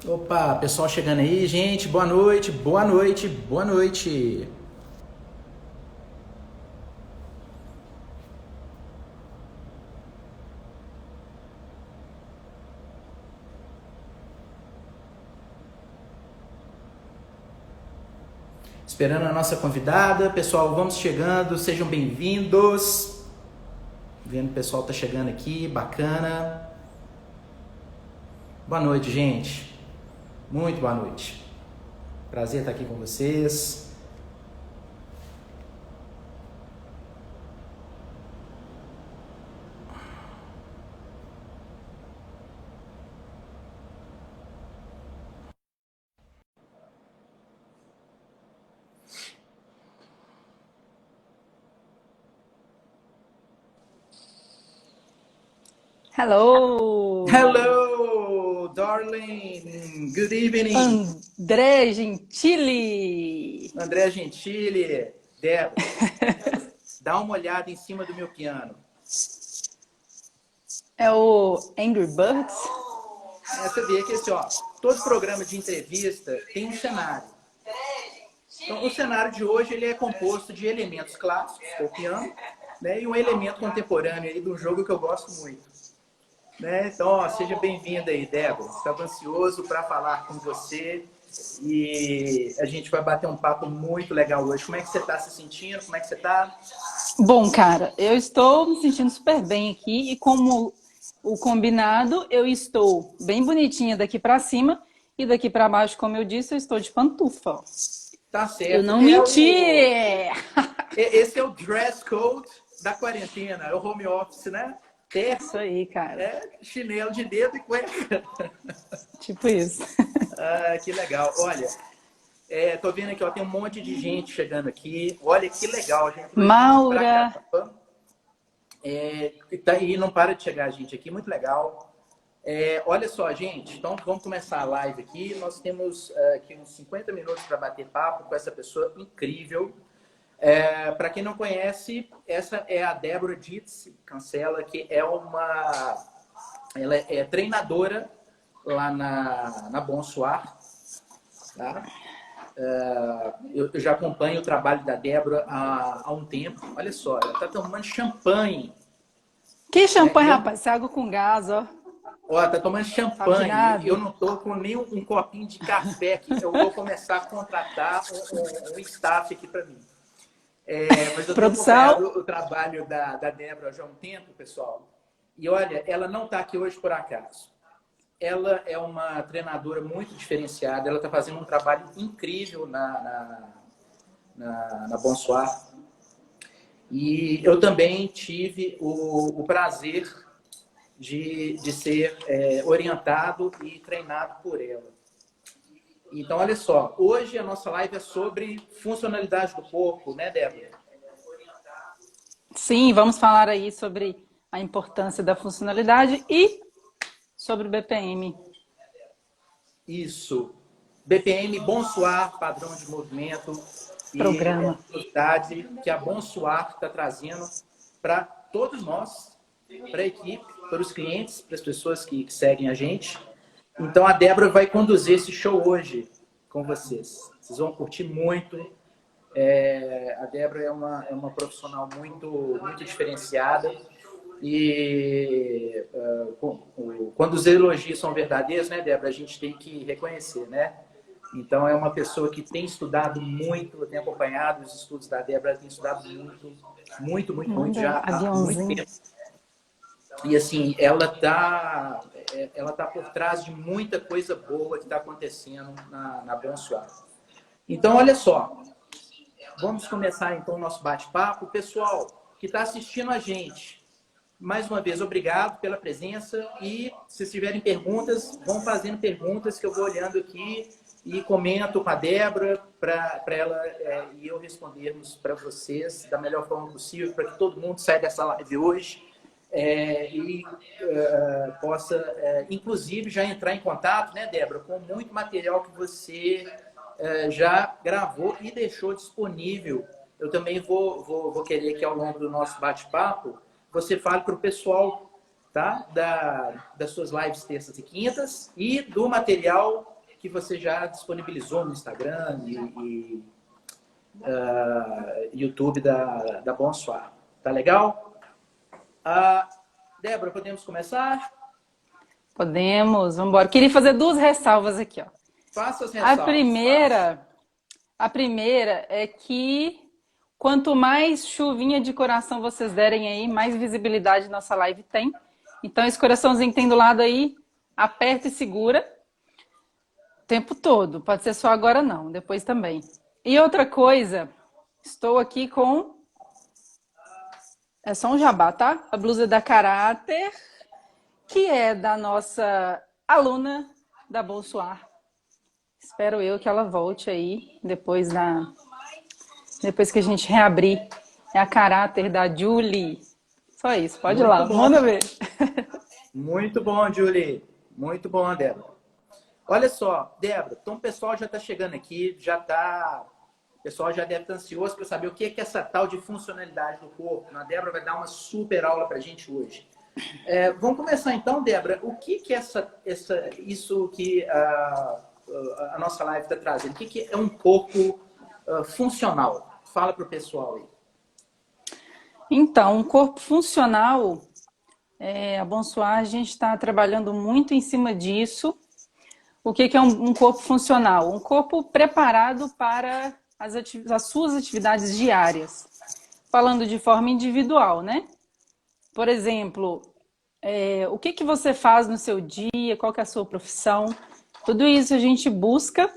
Opa, pessoal chegando aí, gente. Boa noite, boa noite, boa noite. Esperando a nossa convidada. Pessoal, vamos chegando, sejam bem-vindos. Vendo o pessoal tá chegando aqui, bacana. Boa noite, gente. Muito boa noite. Prazer estar aqui com vocês. Hello! Hello, darling. Good evening. André Gentili! André Gentili. Débora, dá uma olhada em cima do meu piano. É o Angry Birds? Você vê que assim, ó, todo programa de entrevista tem um cenário. Então, o cenário de hoje ele é composto de elementos clássicos, que é o piano, né, e um elemento contemporâneo aí do jogo que eu gosto muito. Né? Então, ó, seja bem-vinda aí, Débora. Estava ansioso para falar com você e a gente vai bater um papo muito legal hoje. Como é que você está se sentindo? Como é que você está? Bom, cara, eu estou me sentindo super bem aqui e como o combinado, eu estou bem bonitinha daqui para cima e daqui para baixo, como eu disse, eu estou de pantufa. Tá Eu certo. não menti! Esse é o dress code da quarentena, é o home office, né? Isso Terno, aí, cara. chinelo de dedo e cueca. Tipo isso. Ah, que legal. Olha, tô vendo aqui, ó, tem um monte de gente chegando aqui. Olha que legal, gente. Gente pra Maura, caramba. E não para de chegar gente aqui, muito legal. Olha só, gente, então vamos começar a live aqui. Nós temos aqui uns 50 minutos para bater papo com essa pessoa incrível. Para quem não conhece, essa é a Débora Dietz Cancela, que ela é treinadora lá na Bonsoir, tá? Eu já acompanho o trabalho da Débora há um tempo. Olha só, ela está tomando champanhe. que Né? champanhe, rapaz, essa água com gás, ó. Ó, tá tomando Sabe de champanhe. Eu nada. não tô com nem um copinho de café aqui. Eu vou começar a contratar um staff aqui para mim. Mas eu tenho Produção. acompanhado o trabalho da Débora já há um tempo, pessoal. E olha, ela não está aqui hoje por acaso. Ela é uma treinadora muito diferenciada. Ela está fazendo um trabalho incrível na Bonsoir. E eu também tive o prazer de ser orientado e treinado por ela. Então, olha só, hoje a nossa live é sobre funcionalidade do corpo, né, Débora? Sim, vamos falar aí sobre a importância da funcionalidade e sobre o BPM. Isso. BPM, Bonsoir, padrão de movimento e Programa. a novidade que a Bonsoir está trazendo para todos nós, para a equipe, para os clientes, para as pessoas que seguem a gente. Então, a Débora vai conduzir esse show hoje com vocês. Vocês vão curtir muito. A Débora é uma profissional muito diferenciada e quando os elogios são verdadeiros, né, Débora, a gente tem que reconhecer, né? Então, é uma pessoa que tem estudado muito, eu tenho acompanhado os estudos da Débora, tem estudado muito, Manda já há muito aviãozinho. tempo. E assim, ela tá por trás de muita coisa boa que está acontecendo na Bonsoir. Então, olha só, vamos começar então o nosso bate-papo. Pessoal que está assistindo a gente, mais uma vez, obrigado pela presença. E se tiverem perguntas, vão fazendo perguntas que eu vou olhando aqui e comento com a Débora para ela e eu respondermos para vocês da melhor forma possível, para que todo mundo saia dessa live hoje e possa, inclusive, já entrar em contato, né, Débora, com muito material que você já gravou e deixou disponível. Eu também vou querer que ao longo do nosso bate-papo você fale para o pessoal, tá? Das suas lives terças e quintas e do material que você já disponibilizou no Instagram e YouTube da Bonsoir. Tá legal? Débora, podemos começar? Podemos, vamos embora. Queria fazer duas ressalvas aqui, ó. Faça as A ressalvas. primeira, a primeira é que quanto mais chuvinha de coração vocês derem aí, mais visibilidade nossa live tem. Então, esse coraçãozinho que tem do lado aí, aperta e segura o tempo todo. Pode ser só agora não, depois também. E outra coisa, estou aqui com... É só um jabá, tá? A blusa da Caráter, que é da nossa aluna da Bonsoir. Espero eu que ela volte aí depois que a gente reabrir. É a Caráter da Julie. Só isso, pode ir lá, manda ver. Muito bom, Julie. Muito bom, Débora. Olha só, Débora, então o pessoal já está chegando aqui, o pessoal já deve estar ansioso para saber o que é essa tal de funcionalidade do corpo. A Débora vai dar uma super aula para a gente hoje. Vamos começar então, Débora. O que é isso que a nossa live está trazendo? O que é um corpo funcional? Fala para o pessoal aí. Então, um corpo funcional, a Bonsoir, a gente está trabalhando muito em cima disso. O que é um corpo funcional? Um corpo preparado para as suas atividades diárias. Falando de forma individual, né? Por exemplo, o que você faz no seu dia, qual que é a sua profissão. Tudo isso a gente busca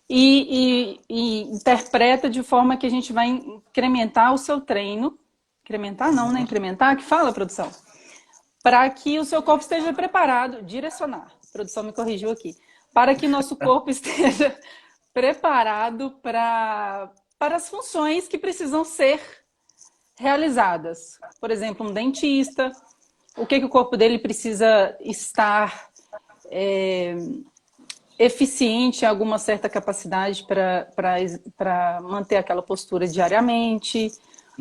e interpreta de forma que a gente vai incrementar o seu treino. Incrementar não, né? Incrementar, que fala, produção? Para que o seu corpo esteja preparado, direcionar. A produção me corrigiu aqui. Para que nosso corpo esteja preparado para as funções que precisam ser realizadas. Por exemplo, um dentista, o que o corpo dele precisa estar eficiente em alguma certa capacidade para manter aquela postura diariamente.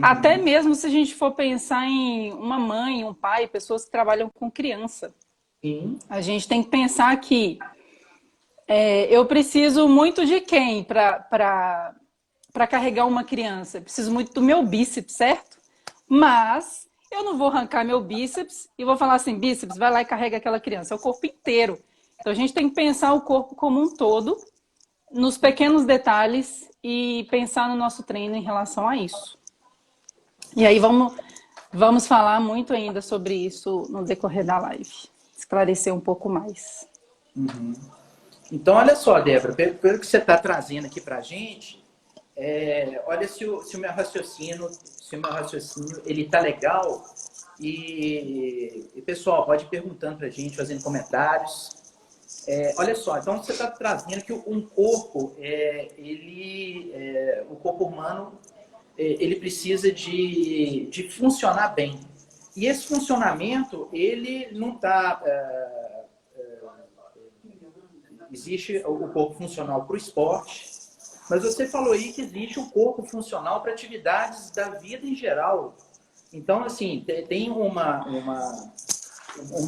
Até mesmo se a gente for pensar em uma mãe, um pai, pessoas que trabalham com criança. Sim. A gente tem que pensar que eu preciso muito de quem para carregar uma criança? Eu preciso muito do meu bíceps, certo? Mas eu não vou arrancar meu bíceps e vou falar assim, bíceps, vai lá e carrega aquela criança. É o corpo inteiro. Então a gente tem que pensar o corpo como um todo, nos pequenos detalhes e pensar no nosso treino em relação a isso. E aí vamos falar muito ainda sobre isso no decorrer da live. Esclarecer um pouco mais. Uhum. Então, olha só, Débora, pelo que você está trazendo aqui para a gente, olha se o meu raciocínio, ele está legal. E, pessoal, pode ir perguntando para a gente, fazendo comentários. Olha só, então você está trazendo que um corpo, o corpo humano, ele precisa de funcionar bem. E esse funcionamento, ele não está... existe o corpo funcional para o esporte, mas você falou aí que existe o corpo funcional para atividades da vida em geral. Então, assim, tem uma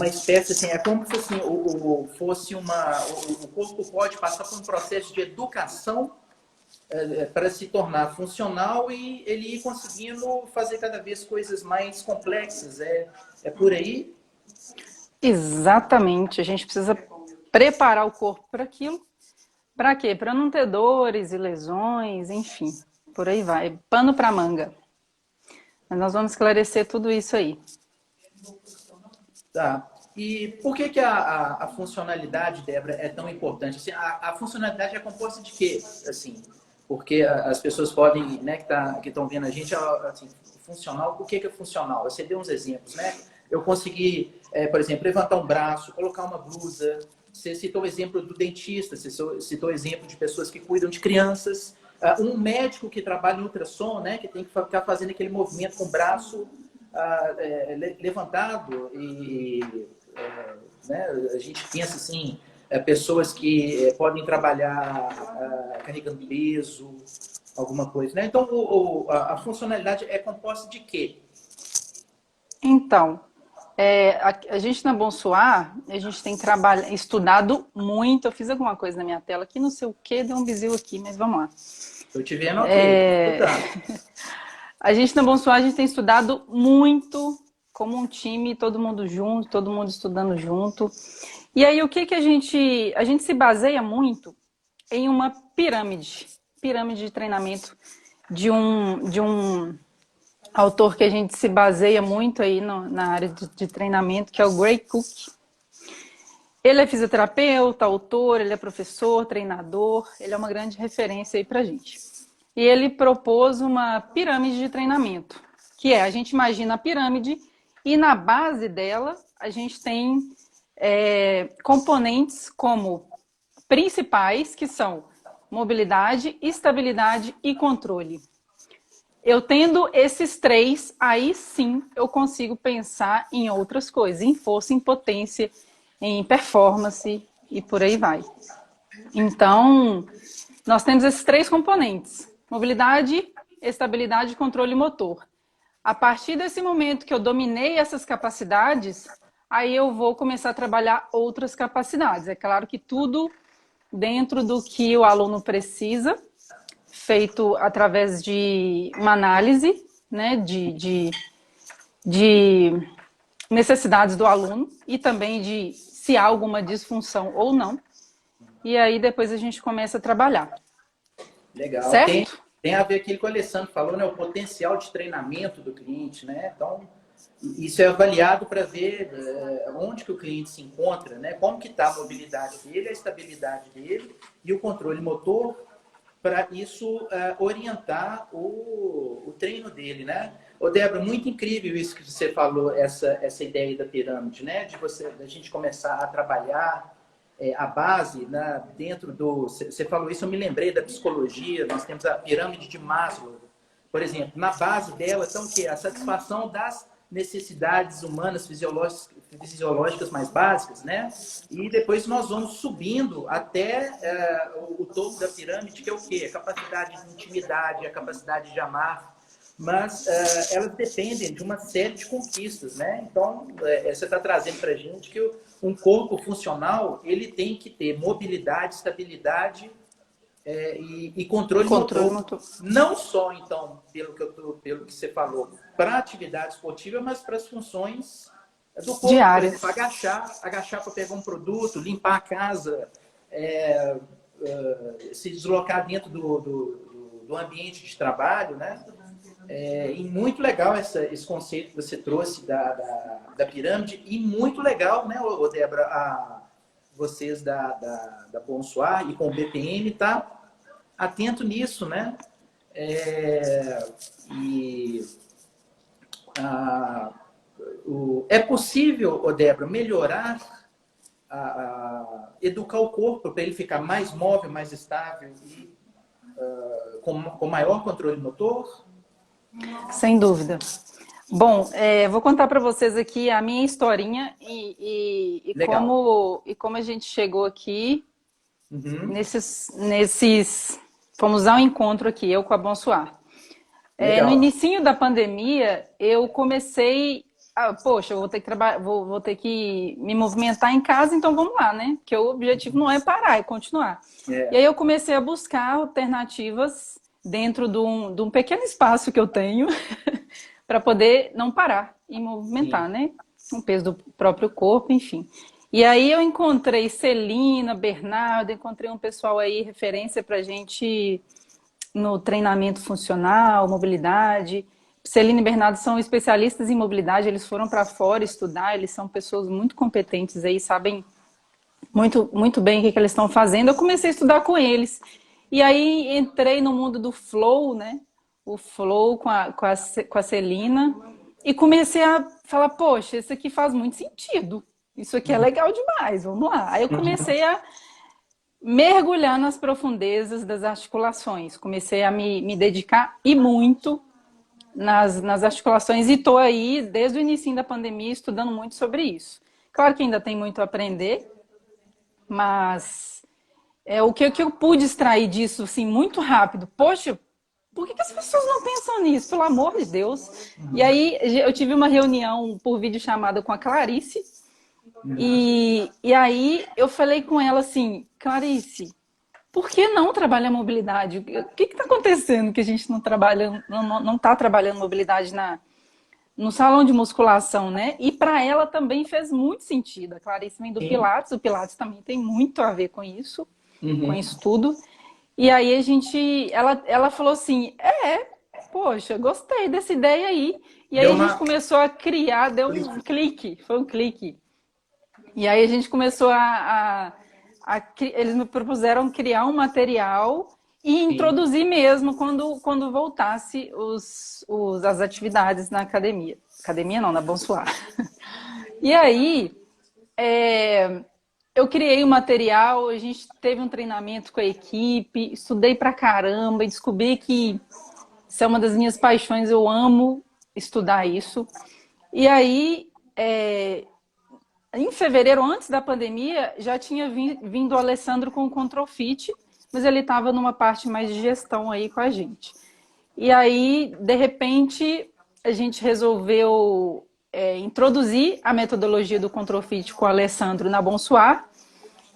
espécie, assim, é como se assim, o corpo pode passar por um processo de educação para se tornar funcional e ele ir conseguindo fazer cada vez coisas mais complexas. É por aí? Exatamente. A gente precisa preparar o corpo para aquilo. Para quê? Para não ter dores e lesões, enfim. Por aí vai. Pano para manga. Mas nós vamos esclarecer tudo isso aí. Tá. E por que a funcionalidade, Débora, é tão importante? Assim, a funcionalidade é composta de quê? Assim, porque as pessoas podem, né, que estão vendo a gente, assim, funcional, o que é funcional? Você deu uns exemplos, né? Eu consegui, por exemplo, levantar um braço, colocar uma blusa. Você citou o exemplo do dentista, você citou o exemplo de pessoas que cuidam de crianças. Um médico que trabalha em ultrassom, né, que tem que ficar fazendo aquele movimento com o braço levantado. Né, a gente pensa assim, pessoas que podem trabalhar carregando peso, alguma coisa, né? Então, a funcionalidade é composta de quê? Então, A gente na Bonsoir, a gente tem estudado muito. Eu fiz alguma coisa na minha tela aqui, não sei o que, deu um bizil aqui, mas vamos lá. Tô te vendo ok, tô escutando. A gente na Bonsoir, a gente tem estudado muito como um time, todo mundo junto, todo mundo estudando junto. E aí, o que que a gente se baseia muito em uma pirâmide de treinamento de um autor que a gente se baseia muito aí na área de treinamento, que é o Gray Cook. Ele é fisioterapeuta, autor, ele é professor, treinador, ele é uma grande referência aí pra gente. E ele propôs uma pirâmide de treinamento, que é, a gente imagina a pirâmide e na base dela a gente tem componentes como principais, que são mobilidade, estabilidade e controle. Eu tendo esses três, aí sim eu consigo pensar em outras coisas, em força, em potência, em performance e por aí vai. Então, nós temos esses três componentes: mobilidade, estabilidade, controle motor. A partir desse momento que eu dominei essas capacidades, aí eu vou começar a trabalhar outras capacidades. É claro que tudo dentro do que o aluno precisa, feito através de uma análise, né, de necessidades do aluno e também de se há alguma disfunção ou não. E aí depois a gente começa a trabalhar. Legal. Certo? Tem a ver aquilo que o Alessandro falou, né? O potencial de treinamento do cliente, né? Então, isso é avaliado para ver onde que o cliente se encontra, né? Como que está a mobilidade dele, a estabilidade dele e o controle motor, para isso orientar o treino dele, né? Ô, Débora, muito incrível isso que você falou, essa ideia da pirâmide, né? Da gente começar a trabalhar a base, né, dentro do... Você falou isso, eu me lembrei da psicologia, nós temos a pirâmide de Maslow, por exemplo. Na base dela estão o quê? A satisfação das necessidades humanas fisiológicas mais básicas, né? E depois nós vamos subindo até o topo da pirâmide, que é o quê? A capacidade de intimidade, a capacidade de amar, mas elas dependem de uma série de conquistas, né? Então, você está trazendo para a gente que um corpo funcional, ele tem que ter mobilidade, estabilidade e controle motor. Não só, então, pelo que você falou, para a atividade esportiva, mas para as funções do corpo. Diárias. Por exemplo, agachar para pegar um produto, limpar a casa, se deslocar dentro do ambiente de trabalho, né? E muito legal esse conceito que você trouxe da pirâmide, e muito legal, né, Débora, vocês da Bonsoir e com o BPM tá atento nisso, né? É possível, Débora, melhorar, educar o corpo para ele ficar mais móvel, mais estável e com maior controle motor? Sem dúvida. Bom, vou contar para vocês aqui a minha historinha e como a gente chegou aqui nesses... Fomos ao encontro aqui, eu com a Bonsoir. No inicinho da pandemia, eu comecei... poxa, eu vou ter que vou ter que me movimentar em casa, então vamos lá, né? Porque o objetivo não é parar, é continuar. E aí eu comecei a buscar alternativas dentro de um pequeno espaço que eu tenho para poder não parar e movimentar, né? O peso do próprio corpo, enfim. E aí eu encontrei Celina, Bernardo, encontrei um pessoal aí, referência pra gente no treinamento funcional, mobilidade. Celina e Bernardo são especialistas em mobilidade, eles foram para fora estudar, eles são pessoas muito competentes aí, sabem muito, muito bem o que eles estão fazendo. Eu comecei a estudar com eles. E aí entrei no mundo do flow, né? O flow com a Celina. E comecei a falar, poxa, isso aqui faz muito sentido. Isso aqui é legal demais, vamos lá. Aí eu comecei a mergulhar nas profundezas das articulações. Comecei a me dedicar e muito nas articulações. E estou aí, desde o início da pandemia, estudando muito sobre isso. Claro que ainda tem muito a aprender, mas o que eu pude extrair disso assim, muito rápido. Poxa, Por que as pessoas não pensam nisso? Pelo amor de Deus. E aí eu tive uma reunião por videochamada com a Clarice. E aí eu falei com ela assim, Clarice, por que não trabalhar mobilidade? O que está acontecendo que a gente não trabalha, não está trabalhando mobilidade no salão de musculação, né? E para ela também fez muito sentido. A Clarice vem do Pilates, o Pilates também tem muito a ver com isso, com isso tudo. E aí ela falou assim, poxa, gostei dessa ideia aí. E aí a gente começou a criar, deu um clique, foi um clique. E aí a gente começou eles me propuseram criar um material e introduzir mesmo quando voltasse as atividades na academia. Academia não, na Bom Suar. E aí eu criei o material, a gente teve um treinamento com a equipe, estudei pra caramba e descobri que isso é uma das minhas paixões, eu amo estudar isso. E aí, em fevereiro, antes da pandemia, já tinha vindo o Alessandro com o Control Fit, mas ele estava numa parte mais de gestão aí com a gente. E aí, de repente, a gente resolveu introduzir a metodologia do Control Fit com o Alessandro na Bom Suar,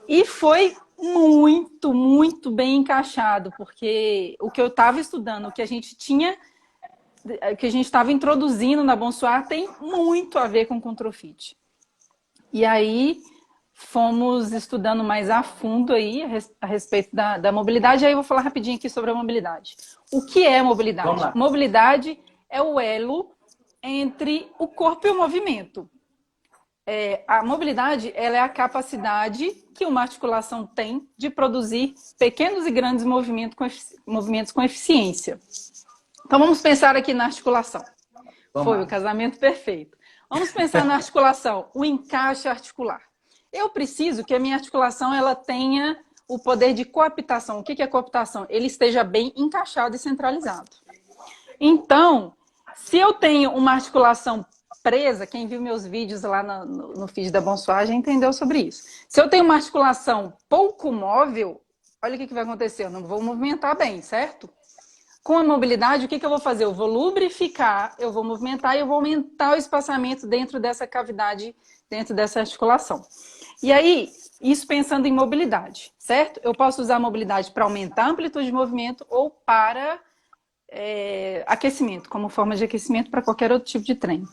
e foi muito, muito bem encaixado, porque o que eu estava estudando, o que a gente estava introduzindo na Bom Suar tem muito a ver com o Control Fit. E aí fomos estudando mais a fundo aí a respeito da mobilidade. Aí eu vou falar rapidinho aqui sobre a mobilidade. O que é mobilidade? Mobilidade é o elo entre o corpo e o movimento. A mobilidade ela é a capacidade que uma articulação tem de produzir pequenos e grandes movimentos com eficiência. Então vamos pensar aqui na articulação. Foi o casamento perfeito. Vamos pensar na articulação, o encaixe articular. Eu preciso que a minha articulação ela tenha o poder de coaptação. O que é coaptação? Ele esteja bem encaixado e centralizado. Então, se eu tenho uma articulação presa, quem viu meus vídeos lá no feed da Bom Suar já entendeu sobre isso. Se eu tenho uma articulação pouco móvel, olha o que vai acontecer, eu não vou movimentar bem, certo? Com a mobilidade, o que eu vou fazer? Eu vou lubrificar, eu vou movimentar e eu vou aumentar o espaçamento dentro dessa cavidade, dentro dessa articulação. E aí, isso pensando em mobilidade, certo? Eu posso usar a mobilidade para aumentar a amplitude de movimento ou para aquecimento, como forma de aquecimento para qualquer outro tipo de treino.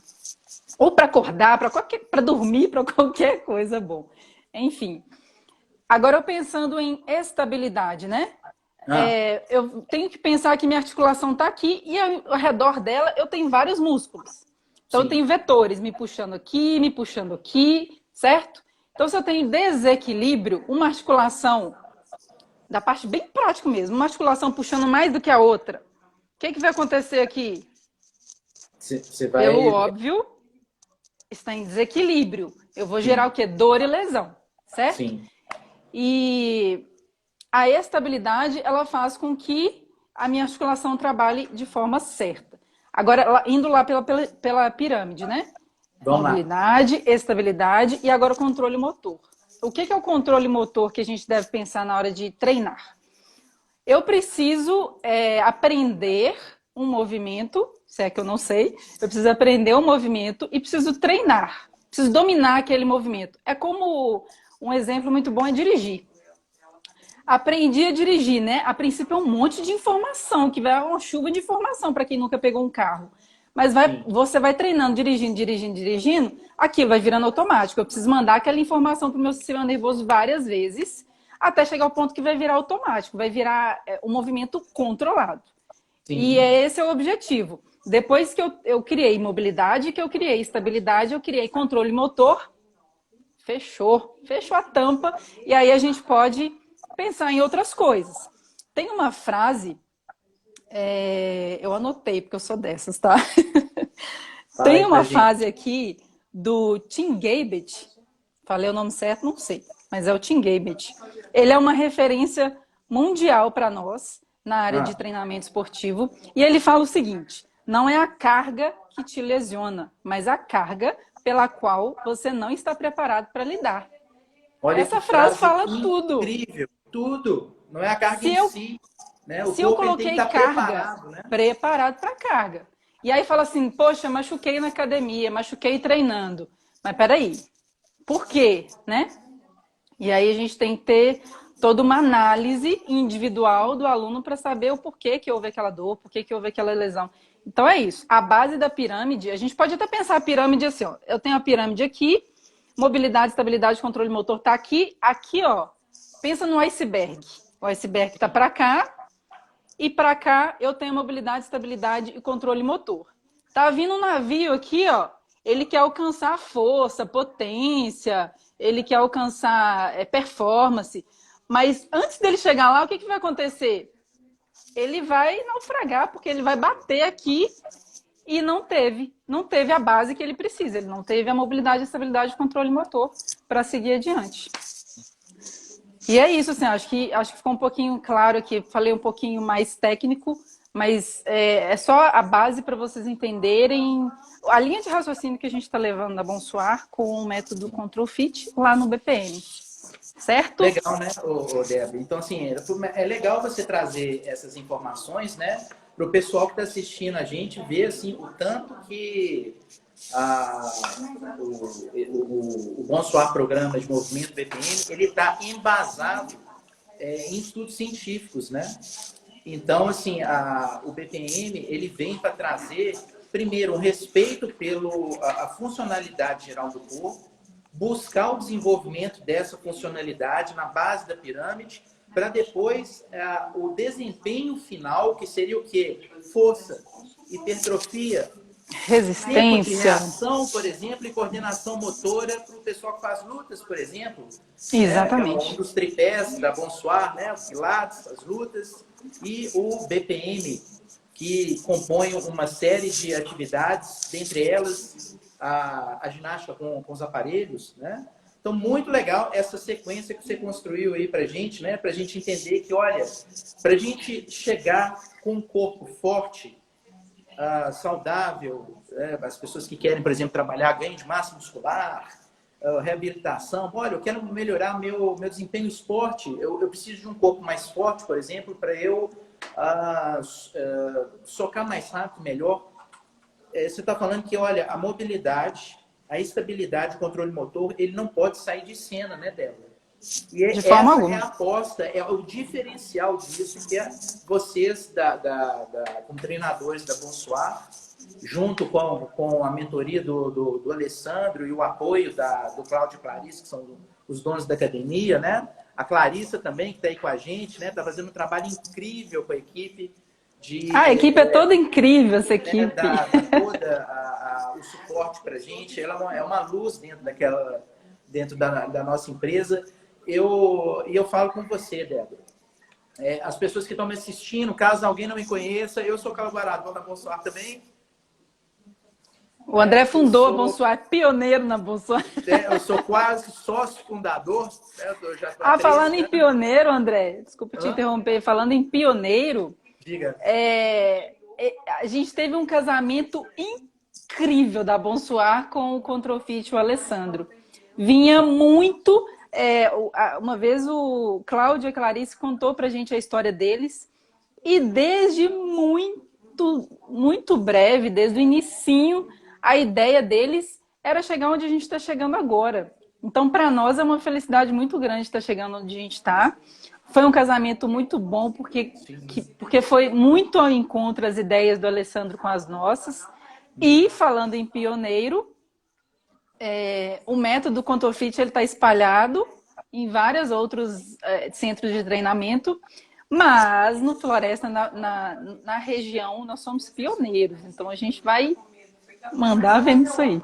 Ou para acordar, para dormir, para qualquer coisa bom. Enfim. Agora, eu pensando em estabilidade, né? Eu tenho que pensar que minha articulação está aqui e ao redor dela eu tenho vários músculos. Então, eu tenho vetores me puxando aqui, certo? Então, se eu tenho desequilíbrio, uma articulação, da parte bem prática mesmo, uma articulação puxando mais do que a outra, o que vai acontecer aqui? Pelo óbvio, está em desequilíbrio. Eu vou gerar o quê? Dor e lesão, certo? Sim. E a estabilidade, ela faz com que a minha articulação trabalhe de forma certa. Agora, indo lá pela pirâmide, né? Mobilidade, estabilidade e agora o controle motor. O que é o controle motor que a gente deve pensar na hora de treinar? Eu preciso aprender um movimento, se é que eu não sei, eu preciso aprender um movimento e preciso treinar, preciso dominar aquele movimento. É como um exemplo muito bom é dirigir. Aprendi a dirigir, né? A princípio é um monte de informação, que vai uma chuva de informação para quem nunca pegou um carro. Mas você vai treinando, dirigindo, aquilo vai virando automático. Eu preciso mandar aquela informação para o meu sistema nervoso várias vezes, até chegar ao ponto que vai virar automático, vai virar um movimento controlado. Sim. E esse é o objetivo. Depois que eu criei mobilidade, que eu criei estabilidade, eu criei controle motor, fechou a tampa, e aí a gente pode pensar em outras coisas. Tem uma frase, eu anotei porque eu sou dessas, tá? Tem uma frase aqui do Tim Gabbett, falei o nome certo? Não sei, mas é o Tim Gabbett. Ele é uma referência mundial para nós na área de treinamento esportivo e ele fala o seguinte: não é a carga que te lesiona, mas a carga pela qual você não está preparado para lidar. Olha, essa frase fala tudo. Incrível, tudo. Não é a carga em si. né? O Se eu corpo ele tem que coloquei estar carga, preparado, né? preparado para carga. E aí fala assim, poxa, machuquei na academia, machuquei treinando. Mas peraí, por quê, né? E aí a gente tem que ter toda uma análise individual do aluno para saber o porquê que houve aquela dor, porquê que houve aquela lesão. Então é isso. A base da pirâmide, a gente pode até pensar a pirâmide assim, ó. Eu tenho a pirâmide aqui, mobilidade, estabilidade, controle motor tá aqui. Aqui, ó, pensa no iceberg. O iceberg tá para cá e para cá eu tenho mobilidade, estabilidade e controle motor. Tá vindo um navio aqui, ó. Ele quer alcançar força, potência, ele quer alcançar performance. Mas antes dele chegar lá, o que vai acontecer? Ele vai naufragar, porque ele vai bater aqui e não teve a base que ele precisa. Ele não teve a mobilidade, estabilidade e controle motor para seguir adiante. E é isso, assim, acho que ficou um pouquinho claro aqui. Falei um pouquinho mais técnico, mas é só a base para vocês entenderem a linha de raciocínio que a gente está levando na Bonsoir com o método Control Fit lá no BPM. Certo? Legal, né, Débora? Então, assim, é legal você trazer essas informações, né, para o pessoal que está assistindo a gente ver, assim, o tanto que o Bonsoir Programa de Movimento BPM, ele está embasado em estudos científicos, né? Então, assim, o BPM, ele vem para trazer, primeiro, um respeito pela funcionalidade geral do corpo, buscar o desenvolvimento dessa funcionalidade na base da pirâmide, para depois o desempenho final, que seria o quê? Força, hipertrofia, tempo de Resistência. reação, por exemplo, e coordenação motora para o pessoal que faz lutas, por exemplo. Né? Que é um Exatamente. dos tripés da Bonsoir, né? Os pilates, as lutas, e o BPM, que compõe uma série de atividades, dentre elas a ginástica com os aparelhos, né? Então, muito legal essa sequência que você construiu aí para a gente, né? Para a gente entender que, olha, para a gente chegar com um corpo forte, saudável, as pessoas que querem, por exemplo, trabalhar ganho de massa muscular, reabilitação, olha, eu quero melhorar meu desempenho no esporte, eu preciso de um corpo mais forte, por exemplo, para eu socar mais rápido, melhor. Você está falando que, olha, a mobilidade, a estabilidade, o controle motor, ele não pode sair de cena, né, Débora? E De forma essa é alguma. a aposta, é o diferencial disso, que vocês, como treinadores da Bonsoir, junto com a mentoria do Alessandro e o apoio do Cláudio e Clarice, que são os donos da academia, né? A Clarissa também, que está aí com a gente, né? Está fazendo um trabalho incrível com a equipe. A equipe é toda incrível, essa equipe. Dá todo o suporte para a gente. Ela é uma luz dentro da nossa empresa. E eu falo com você, Débora. As pessoas que estão me assistindo, caso alguém não me conheça, eu sou colaborador da Bonsoir também. O André fundou a Bonsoir, pioneiro na Bonsoir. Eu sou quase sócio fundador. Né? Falando em pioneiro, André, desculpa te interromper, falando em pioneiro, diga. A gente teve um casamento incrível da Bonsoir com o Control Fit e o Alessandro. Vinha muito... uma vez o Cláudio e a Clarice contou pra gente a história deles e desde muito breve, desde o inicinho, a ideia deles era chegar onde a gente está chegando agora. Então, para nós, é uma felicidade muito grande estar chegando onde a gente está. Foi um casamento muito bom, porque foi muito ao encontro as ideias do Alessandro com as nossas. E, falando em pioneiro, o método Control Fit está espalhado em vários outros centros de treinamento, mas no Floresta, na região, nós somos pioneiros. Então, a gente vai mandar ver nisso aí.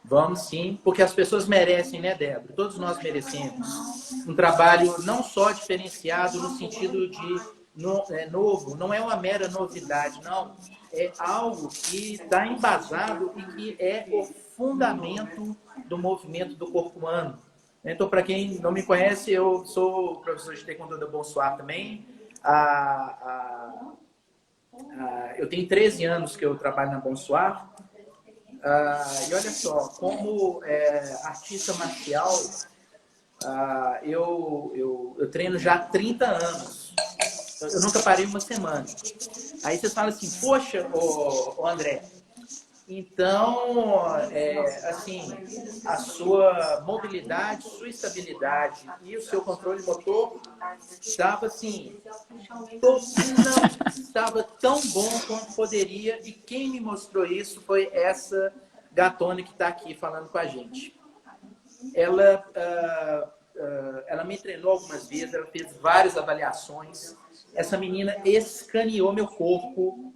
Vamos sim, porque as pessoas merecem, né, Débora? Todos nós merecemos um trabalho não só diferenciado no sentido de novo, não é uma mera novidade, não. É algo que está embasado e que é o fundamento do movimento do corpo humano. Então, para quem não me conhece, eu sou professor de Taekwondo da Bonsoir também. Eu tenho 13 anos que eu trabalho na Bonsoir. E olha só, como artista marcial, eu treino já há 30 anos. Eu nunca parei uma semana. Aí vocês falam assim, poxa, ô André, então, assim, a sua mobilidade, sua estabilidade e o seu controle motor estava assim, não estava tão bom quanto poderia, e quem me mostrou isso foi essa gatona que está aqui falando com a gente. Ela me treinou algumas vezes, ela fez várias avaliações. Essa menina escaneou meu corpo,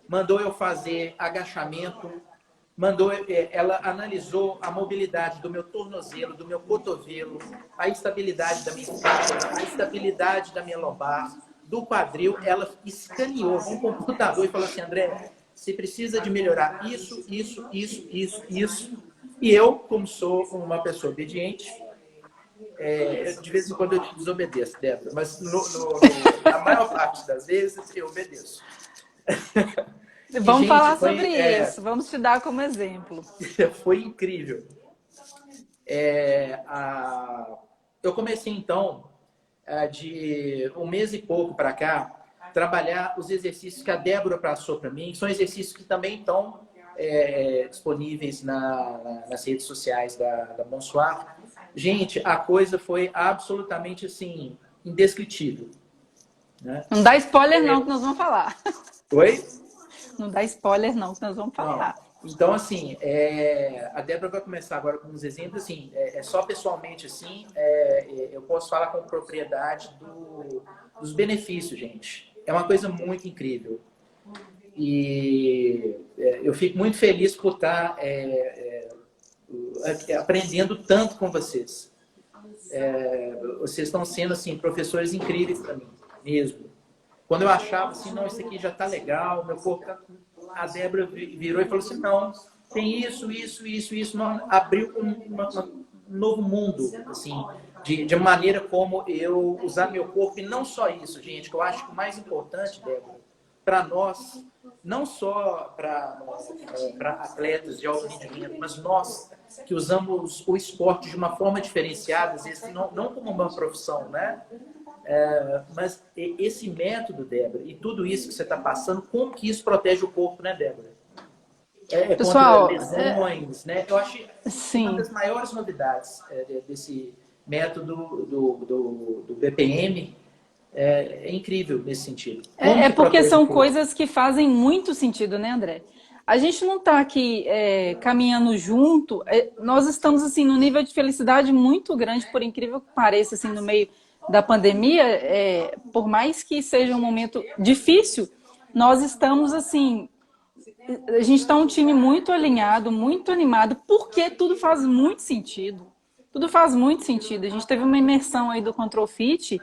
mandou eu fazer agachamento, ela analisou a mobilidade do meu tornozelo, do meu cotovelo, a estabilidade da minha espinha, a estabilidade da minha lombar, do quadril. Ela escaneou com um computador e falou assim, André, você precisa de melhorar isso. E eu, como sou uma pessoa obediente, de vez em quando eu te desobedeço, Débora, mas na maior parte das vezes eu obedeço. Vamos gente, falar sobre isso, vamos te dar como exemplo. Foi incrível. Eu comecei, então, de um mês e pouco para cá, trabalhar os exercícios que a Débora passou para mim. São exercícios que também estão disponíveis nas redes sociais da Bonsoir. Gente, a coisa foi absolutamente, assim, indescritível. Né? Não dá spoiler não, que nós vamos falar. Oi? Não dá spoiler não, que nós vamos falar. Não. Então, assim, a Débora vai começar agora com uns exemplos, assim, só pessoalmente, assim, eu posso falar com propriedade dos benefícios, gente. É uma coisa muito incrível. E eu fico muito feliz por estar aprendendo tanto com vocês. Vocês estão sendo, assim, professores incríveis para mim, mesmo. Quando eu achava assim, não, isso aqui já tá legal, meu corpo tá... A Débora virou e falou assim, não, tem isso. Não, abriu um novo mundo, assim, de maneira como eu usar meu corpo. E não só isso, gente, que eu acho que o mais importante, Débora, para nós, não só para atletas de alto rendimento, mas nós que usamos o esporte de uma forma diferenciada, às vezes não como uma profissão, né? Mas esse método, Débora, e tudo isso que você está passando, como que isso protege o corpo, né, Débora? Pessoal, contra lesões, né? Eu acho uma das maiores novidades desse método do BPM é incrível nesse sentido. Porque são coisas que fazem muito sentido, né, André? A gente não está aqui caminhando junto, nós estamos assim num nível de felicidade muito grande, por incrível que pareça, assim, no meio da pandemia, por mais que seja um momento difícil, nós estamos assim, a gente está um time muito alinhado, muito animado, porque tudo faz muito sentido. Tudo faz muito sentido. A gente teve uma imersão aí do Control Fit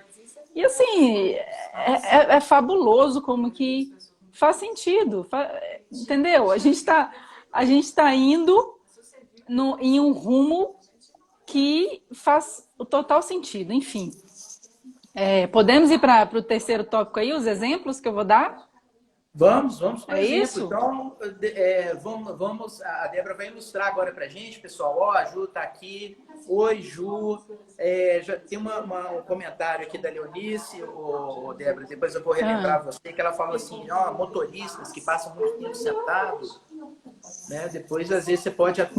e assim, é fabuloso como que faz sentido, entendeu? A gente tá indo em um rumo que faz o total sentido, enfim. Podemos ir para o terceiro tópico aí, os exemplos que eu vou dar? Vamos para exemplo. Isso? Então, vamos, a Débora vai ilustrar agora para a gente, pessoal. Ó, a Ju está aqui. Oi, Ju. Já tem um comentário aqui da Leonice, Débora, depois eu vou relembrar você, que ela falou assim, ó, motoristas que passam muito tempo sentados, né? Depois, às vezes, você pode até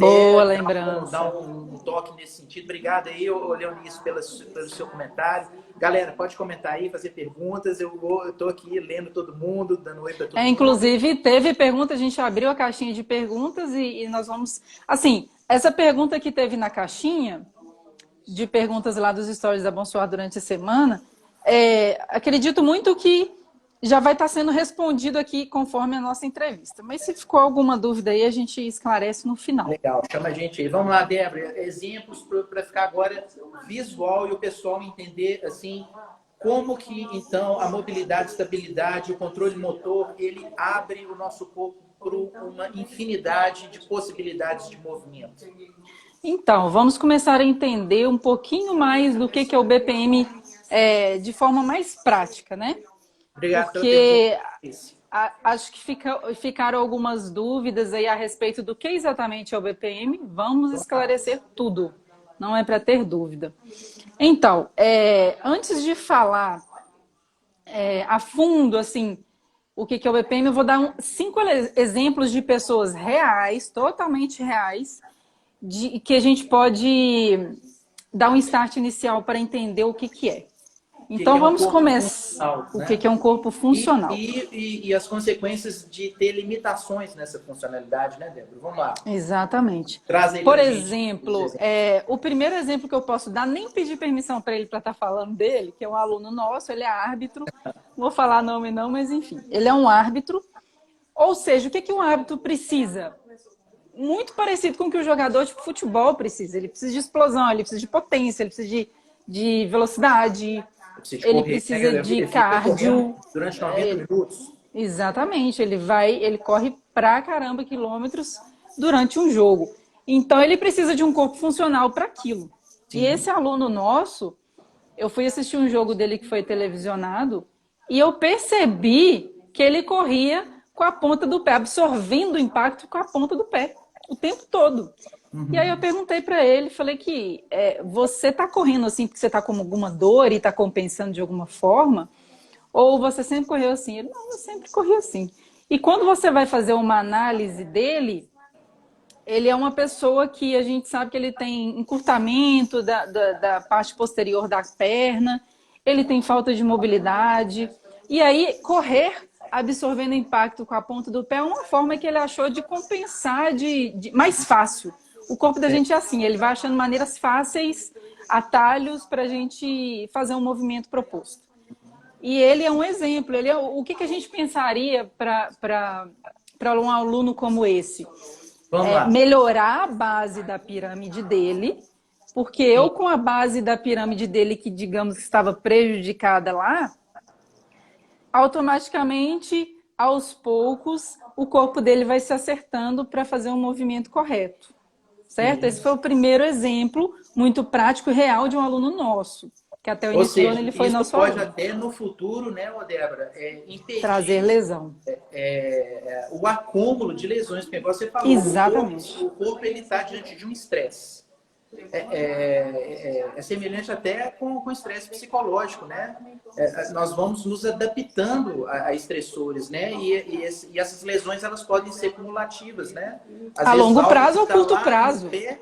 dar um toque nesse sentido. Obrigado aí, Leonice, pelo seu comentário. Galera, pode comentar aí, fazer perguntas. Eu estou aqui lendo todo mundo, dando oi para todo mundo. Inclusive, teve pergunta, a gente abriu a caixinha de perguntas e nós vamos... Assim, essa pergunta que teve na caixinha de perguntas lá dos stories da Bonsoir durante a semana, acredito muito que já vai estar sendo respondido aqui conforme a nossa entrevista. Mas se ficou alguma dúvida aí, a gente esclarece no final. Legal, chama a gente aí. Vamos lá, Débora. Exemplos para ficar agora visual e o pessoal entender, assim, como que, então, a mobilidade, estabilidade, o controle motor, ele abre o nosso corpo para uma infinidade de possibilidades de movimento. Então, vamos começar a entender um pouquinho mais do que é o BPM de forma mais prática, né? Obrigado. Porque acho que ficaram algumas dúvidas aí a respeito do que exatamente é o BPM. Vamos esclarecer tudo. Não é para ter dúvida. Então, antes de falar a fundo, assim, o que é o BPM, eu vou dar 5 exemplos de pessoas reais, totalmente reais, que a gente pode dar um start inicial para entender o que é. Então, é um vamos corpo começar. funcional, O né? que é um corpo funcional? E as consequências de ter limitações nessa funcionalidade, né, Débora? Vamos lá. Exatamente. Traz aí Por pra gente os exemplo, exemplos. o primeiro exemplo que eu posso dar, nem pedir permissão para ele para estar falando dele, que é um aluno nosso, ele é árbitro, não vou falar nome não, mas enfim, ele é um árbitro. Ou seja, o que um árbitro precisa? Muito parecido com o que o jogador de futebol precisa. Ele precisa de explosão, ele precisa de potência, ele precisa de velocidade, Eu preciso ele correr, né? precisa de Ele fica correndo cardio. durante 90 minutos. Exatamente, ele corre pra caramba quilômetros durante um jogo. Então ele precisa de um corpo funcional para aquilo. E Sim. esse aluno nosso, eu fui assistir um jogo dele que foi televisionado e eu percebi que ele corria com a ponta do pé, absorvendo o impacto com a ponta do pé o tempo todo. E aí eu perguntei para ele, falei que você está correndo assim porque você está com alguma dor e está compensando de alguma forma? Ou você sempre correu assim? Ele, não, eu sempre corri assim. E quando você vai fazer uma análise dele, ele é uma pessoa que a gente sabe que ele tem encurtamento da parte posterior da perna, ele tem falta de mobilidade. E aí, correr absorvendo impacto com a ponta do pé é uma forma que ele achou de compensar mais fácil. O corpo da gente é assim, ele vai achando maneiras fáceis, atalhos para a gente fazer um movimento proposto. E ele é um exemplo. Ele é, o que a gente pensaria para um aluno como esse? Vamos lá. Melhorar a base da pirâmide dele, porque eu com a base da pirâmide dele, que digamos que estava prejudicada lá, automaticamente, aos poucos, o corpo dele vai se acertando para fazer um movimento correto. Certo? Esse foi o primeiro exemplo muito prático e real de um aluno nosso, que até o início do ano ele foi isso nosso pode aluno. até no futuro, né, Débora, Trazer impedir lesão. o acúmulo de lesões, porque igual você falou, Exatamente. o corpo ele está diante de um estresse. É semelhante até com o estresse psicológico, né? Nós vamos nos adaptando a estressores, né? E essas lesões elas podem ser cumulativas, né? Às A vezes longo algo prazo que ou está curto lá prazo. no pé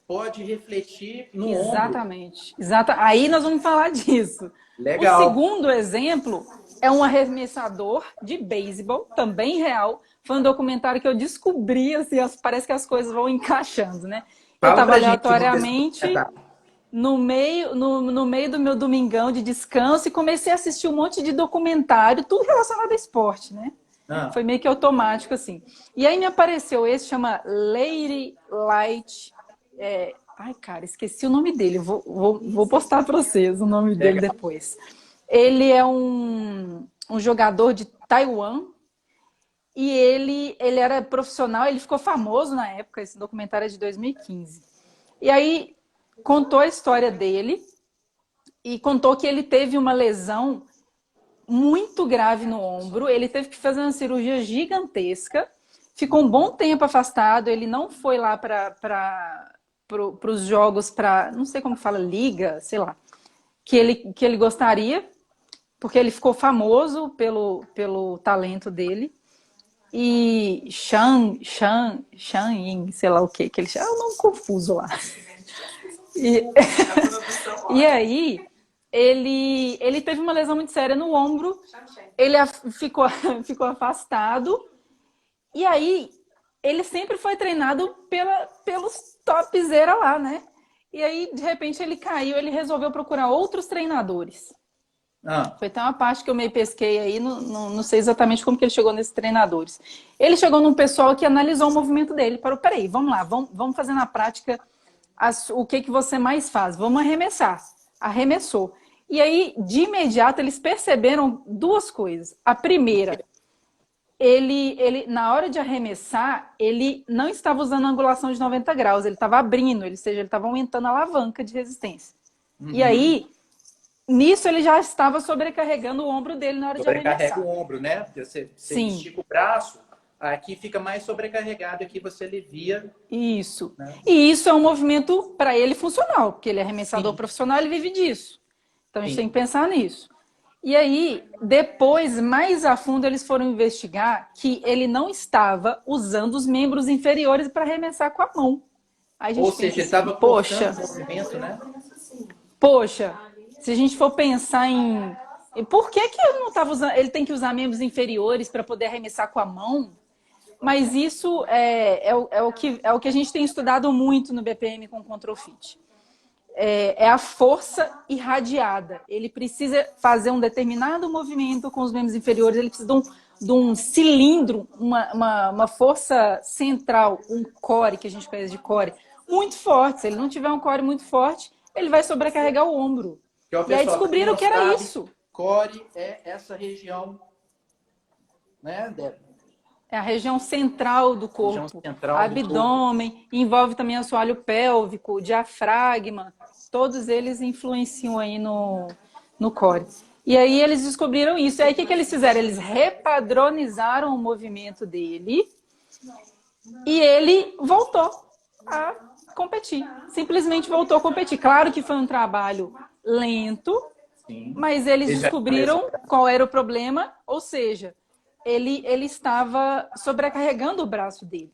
pode refletir no ombro. Exatamente. Aí nós vamos falar disso. Legal. O segundo exemplo é um arremessador de beisebol, também real. Foi um documentário que eu descobri, assim, parece que as coisas vão encaixando, né? Eu Fala estava pra gente aleatoriamente no meio do meu domingão de descanso e comecei a assistir um monte de documentário, tudo relacionado a esporte, né? Foi meio que automático, assim. E aí me apareceu esse, chama Lady Light. Ai, cara, esqueci o nome dele. Vou postar para vocês o nome dele depois. Ele é um jogador de Taiwan. E ele era profissional, ele ficou famoso na época, esse documentário é de 2015. E aí contou a história dele e contou que ele teve uma lesão muito grave no ombro, ele teve que fazer uma cirurgia gigantesca, ficou um bom tempo afastado, ele não foi lá para os jogos, não sei como fala, liga, sei lá, que ele gostaria, porque ele ficou famoso pelo talento dele. E Shang Ying, sei lá o que ele chama, é um nome confuso lá. E aí, ele teve uma lesão muito séria no ombro, ele ficou afastado, e aí ele sempre foi treinado pelos topzera lá, né? E aí, de repente, ele caiu, ele resolveu procurar outros treinadores. Foi até uma parte que eu meio pesquei aí, não sei exatamente como que ele chegou nesses treinadores. Ele chegou num pessoal que analisou o movimento dele, parou, peraí, vamos lá, vamos fazer na prática o que você mais faz, vamos arremessar. Arremessou. E aí, de imediato, eles perceberam duas coisas. A primeira, ele na hora de arremessar, ele não estava usando a angulação de 90 graus, ele estava abrindo, ou seja, ele estava aumentando a alavanca de resistência. E aí, nisso ele já estava sobrecarregando o ombro dele na hora de arremessar. Sobrecarrega o ombro, né? Porque você estica o braço, aqui fica mais sobrecarregado, aqui você alivia. Isso. Né? E isso é um movimento para ele funcional, porque ele é arremessador profissional, ele vive disso. Então a gente tem que pensar nisso. E aí, depois, mais a fundo, eles foram investigar que ele não estava usando os membros inferiores para arremessar com a mão. Aí a gente Ou pensa seja, ele assim, estava poxa, cortando o movimento, né? poxa, se a gente for pensar em por que que ele não estava usando, ele tem que usar membros inferiores para poder arremessar com a mão? Mas isso é o que a gente tem estudado muito no BPM com o Control Fit. É a força irradiada. Ele precisa fazer um determinado movimento com os membros inferiores, ele precisa de um cilindro, uma força central, um core, que a gente conhece de core, muito forte. Se ele não tiver um core muito forte, ele vai sobrecarregar o ombro. Que é o E aí pessoal, quem descobriram não que era sabe, isso. core é essa região, né, Débora? É a região central do Região corpo, central do corpo. abdômen, envolve também o assoalho pélvico, o diafragma, todos eles influenciam aí no core. E aí eles descobriram isso. E aí o que eles fizeram? Eles repadronizaram o movimento dele e ele voltou a competir. Simplesmente voltou a competir. Claro que foi um trabalho lento, Sim. mas eles descobriram qual era o problema, ou seja, ele estava sobrecarregando o braço dele.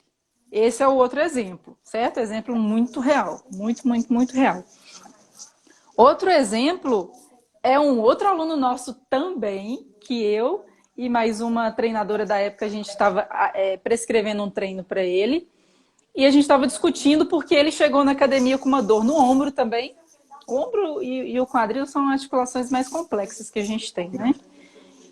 Esse é o outro exemplo, certo? Exemplo muito real, muito, muito, muito real. Outro exemplo é um outro aluno nosso também, que eu e mais uma treinadora da época, a gente estava prescrevendo um treino para ele, e a gente estava discutindo porque ele chegou na academia com uma dor no ombro também. O ombro e o quadril são articulações mais complexas que a gente tem, né?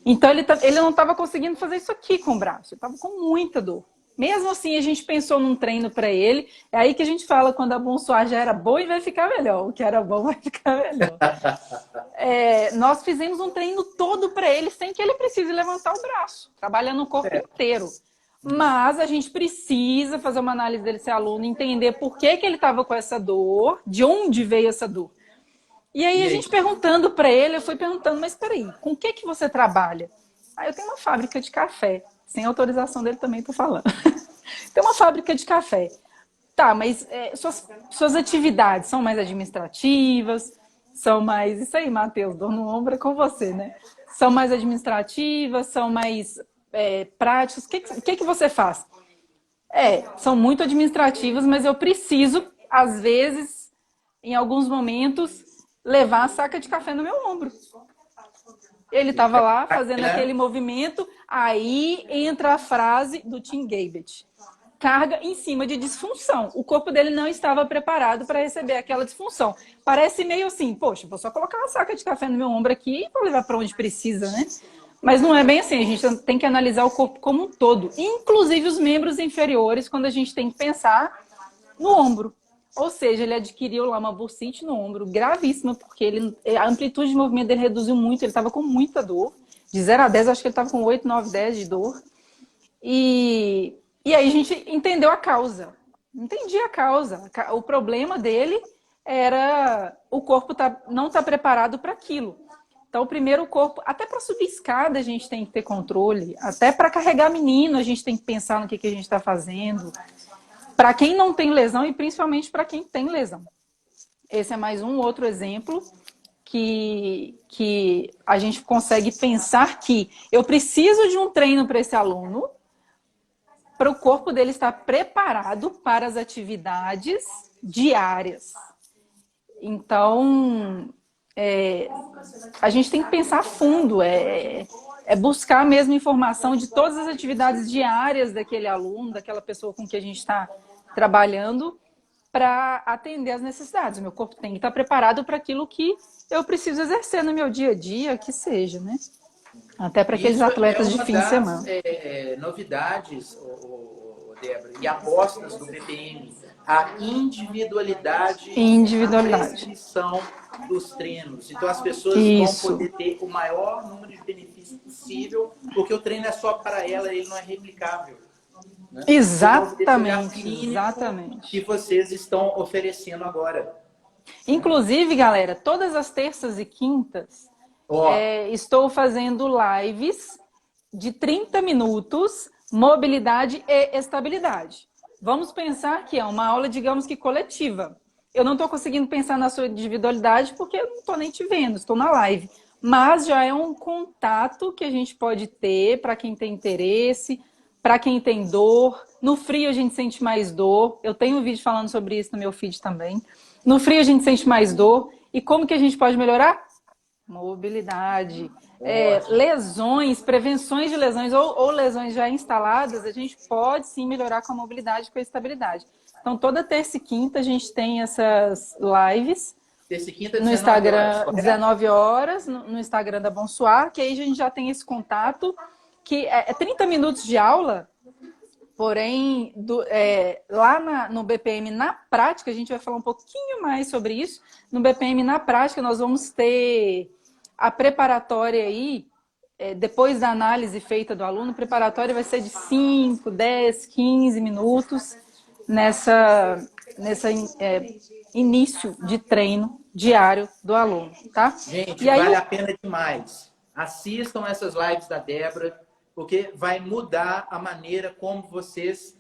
Então, ele não estava conseguindo fazer isso aqui com o braço. Ele estava com muita dor. Mesmo assim, a gente pensou num treino para ele. É aí que a gente fala quando a Bonsoir já era boa e vai ficar melhor. O que era bom vai ficar melhor. Nós fizemos um treino todo para ele sem que ele precise levantar o braço. Trabalhando o corpo inteiro. Mas a gente precisa fazer uma análise desse aluno, entender por que ele estava com essa dor, de onde veio essa dor. E aí a gente perguntando para ele, eu fui perguntando, mas peraí, com o que você trabalha? Ah, eu tenho uma fábrica de café. Sem autorização dele também tô falando. Tem uma fábrica de café. Tá, mas suas atividades são mais administrativas? São mais... Isso aí, Matheus, dor no ombro é com você, né? São mais administrativas? São mais práticas? O que você faz? São muito administrativas, mas eu preciso, às vezes, em alguns momentos, levar a saca de café no meu ombro. Ele estava lá fazendo aquele movimento, aí entra a frase do Tim Gabbett. Carga em cima de disfunção. O corpo dele não estava preparado para receber aquela disfunção. Parece meio assim, poxa, vou só colocar uma saca de café no meu ombro aqui para levar para onde precisa, né? Mas não é bem assim, a gente tem que analisar o corpo como um todo, inclusive os membros inferiores, quando a gente tem que pensar no ombro. Ou seja, ele adquiriu lá uma bursite no ombro gravíssima, porque a amplitude de movimento dele reduziu muito, ele estava com muita dor. De 0 a 10, acho que ele estava com 8, 9, 10 de dor. E aí a gente entendeu a causa. Entendi a causa. O problema dele era o corpo não tá preparado para aquilo. Então, primeiro o corpo, até para subir escada a gente tem que ter controle, até para carregar menino a gente tem que pensar no que a gente está fazendo. Para quem não tem lesão e principalmente para quem tem lesão. Esse é mais um outro exemplo que a gente consegue pensar que eu preciso de um treino para esse aluno para o corpo dele estar preparado para as atividades diárias. Então, a gente tem que pensar a fundo, buscar a mesma informação de todas as atividades diárias daquele aluno, daquela pessoa com que a gente está trabalhando para atender as necessidades. O meu corpo tem que estar preparado para aquilo que eu preciso exercer no meu dia a dia, que seja, né? Até para aqueles atletas de fim de semana. Novidades, Débora, e apostas do BPM, a individualidade. Na prescrição dos treinos. Então as pessoas vão poder ter o maior número de benefícios possível, porque o treino é só para ela, ele não é replicável. Né? Exatamente, exatamente. Que vocês estão oferecendo agora. Inclusive, galera, todas as terças e quintas estou fazendo lives de 30 minutos, mobilidade e estabilidade. Vamos pensar que é uma aula, digamos que coletiva. Eu não estou conseguindo pensar na sua individualidade porque eu não estou nem te vendo, estou na live. mas já é um contato que a gente pode ter para quem tem interesse, para quem tem dor. No frio a gente sente mais dor. Eu tenho um vídeo falando sobre isso no meu feed também. No frio a gente sente mais dor. E como que a gente pode melhorar? Mobilidade. Ótimo. Lesões, prevenções de lesões ou lesões já instaladas, a gente pode sim melhorar com a mobilidade e com a estabilidade. Então, toda terça e quinta a gente tem essas lives Terça e quinta, no 19 horas, Instagram, correto? 19 horas, no Instagram da Bonsoir, que aí a gente já tem esse contato, que é 30 minutos de aula, porém, lá no BPM, na prática, a gente vai falar um pouquinho mais sobre isso. No BPM, na prática, nós vamos ter a preparatória aí, depois da análise feita do aluno, a preparatória vai ser de 5, 10, 15 minutos nessa início de treino diário do aluno, tá? Gente, E aí, vale a pena demais. Assistam essas lives da Débora, porque vai mudar a maneira como vocês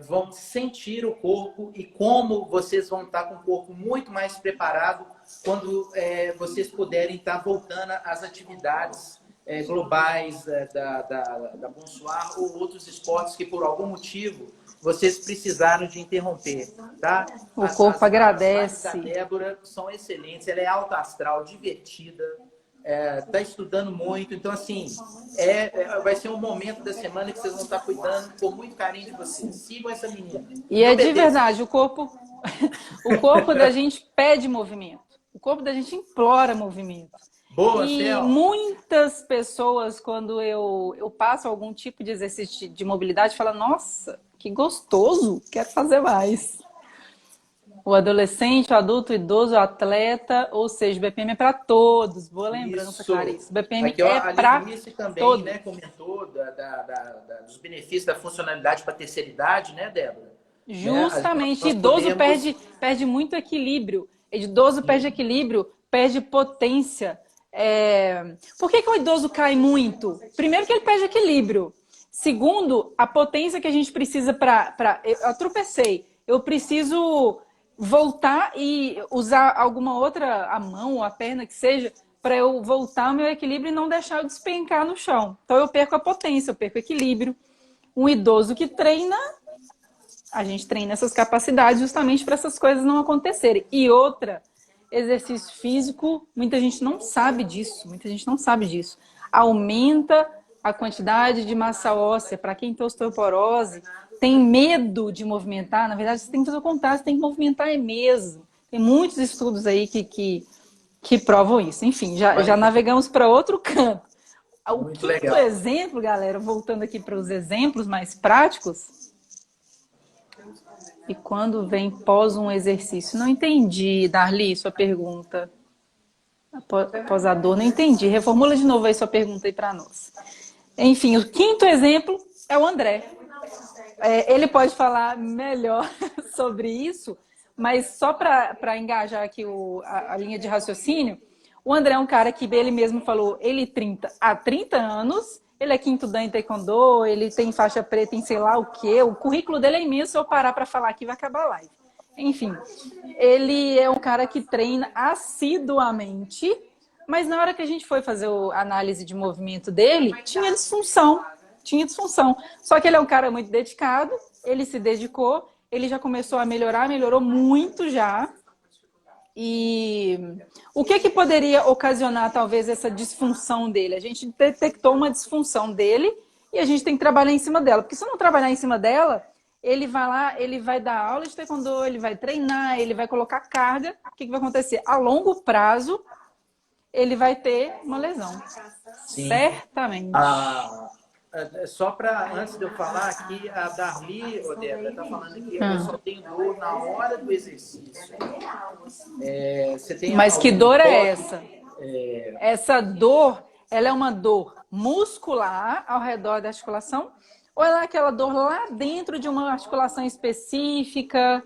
vão sentir o corpo e como vocês vão estar com o corpo muito mais preparado quando vocês puderem estar voltando às atividades globais da Bonsoir ou outros esportes que por algum motivo vocês precisaram de interromper, tá? o corpo As lives da agradece. Débora são excelentes, ela é alta astral, divertida, tá estudando muito, então assim, vai ser um momento da semana que vocês vão estar cuidando com muito carinho de vocês. Sigam essa menina. E é de Obedeçam. verdade, o corpo da gente pede movimento. O corpo da gente implora movimento. Boa, E Cel. muitas pessoas, quando eu passo algum tipo de exercício de mobilidade, falam, nossa, que gostoso, quero fazer mais. O adolescente, o adulto, o idoso, o atleta, ou seja, o BPM é para todos. Boa lembrança, Isso. Clarice. O BPM Aqui, ó, é a para Lenice também, todos. né, comentou dos benefícios da funcionalidade para a terceira idade, né, Débora? Né? Justamente, Nós idoso podemos... perde muito equilíbrio. Idoso perde Sim. equilíbrio, perde potência. Por que o idoso cai muito? Primeiro que ele perde equilíbrio. Segundo, a potência que a gente precisa para... Eu tropecei. Eu preciso voltar e usar alguma outra, a mão ou a perna que seja, para eu voltar ao meu equilíbrio e não deixar eu despencar no chão. Então eu perco a potência, eu perco o equilíbrio. Um idoso que treina, a gente treina essas capacidades justamente para essas coisas não acontecerem. E outra, exercício físico, muita gente não sabe disso, Aumenta a quantidade de massa óssea. Para quem tem osteoporose, tem medo de movimentar, na verdade você tem que fazer o contrário, você tem que movimentar mesmo. Tem muitos estudos aí que provam isso. Enfim, já navegamos para outro canto. O Muito quinto legal. exemplo, galera, voltando aqui para os exemplos mais práticos, e quando vem pós um exercício? Não entendi, Darli, sua pergunta. Após a dor, não entendi. Reformula de novo aí sua pergunta aí para nós. Enfim, o quinto exemplo é o André. Ele pode falar melhor sobre isso, mas só para engajar aqui a linha de raciocínio, o André é um cara que ele mesmo falou, há 30 anos, ele é quinto dan em taekwondo, ele tem faixa preta em sei lá o quê, o currículo dele é imenso, se eu parar para falar aqui vai acabar a live. Enfim, ele é um cara que treina assiduamente, mas na hora que a gente foi fazer a análise de movimento dele, tinha disfunção. Só que ele é um cara muito dedicado, ele se dedicou, ele já começou a melhorar, melhorou muito já. E o que poderia ocasionar talvez essa disfunção dele? A gente detectou uma disfunção dele e a gente tem que trabalhar em cima dela. Porque se não trabalhar em cima dela, ele vai lá, ele vai dar aula de taekwondo, ele vai treinar, ele vai colocar carga. O que vai acontecer? A longo prazo, ele vai ter uma lesão. Sim. Certamente. Só para, antes de eu falar aqui, a Darli, Débora, está falando aqui, eu só tenho dor na hora do exercício. Você tem Mas que dor é essa? É... Essa dor, ela é uma dor muscular ao redor da articulação? Ou ela é aquela dor lá dentro de uma articulação específica,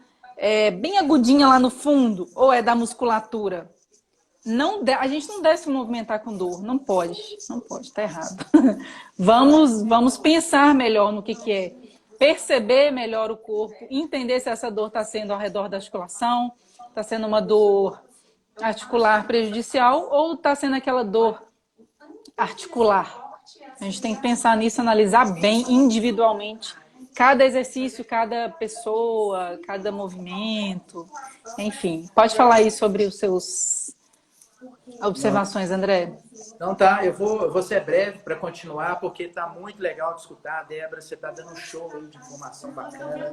bem agudinha lá no fundo? Ou é da musculatura? A gente não deve se movimentar com dor, não pode, tá errado. Vamos pensar melhor no que é. Perceber melhor o corpo, entender se essa dor está sendo ao redor da articulação, está sendo uma dor articular prejudicial ou está sendo aquela dor articular? A gente tem que pensar nisso, analisar bem individualmente cada exercício, cada pessoa, cada movimento, enfim. Pode falar aí sobre os seus observações, André? Então tá, eu vou ser breve para continuar, porque tá muito legal de escutar, Débora, você tá dando um show aí de informação bacana.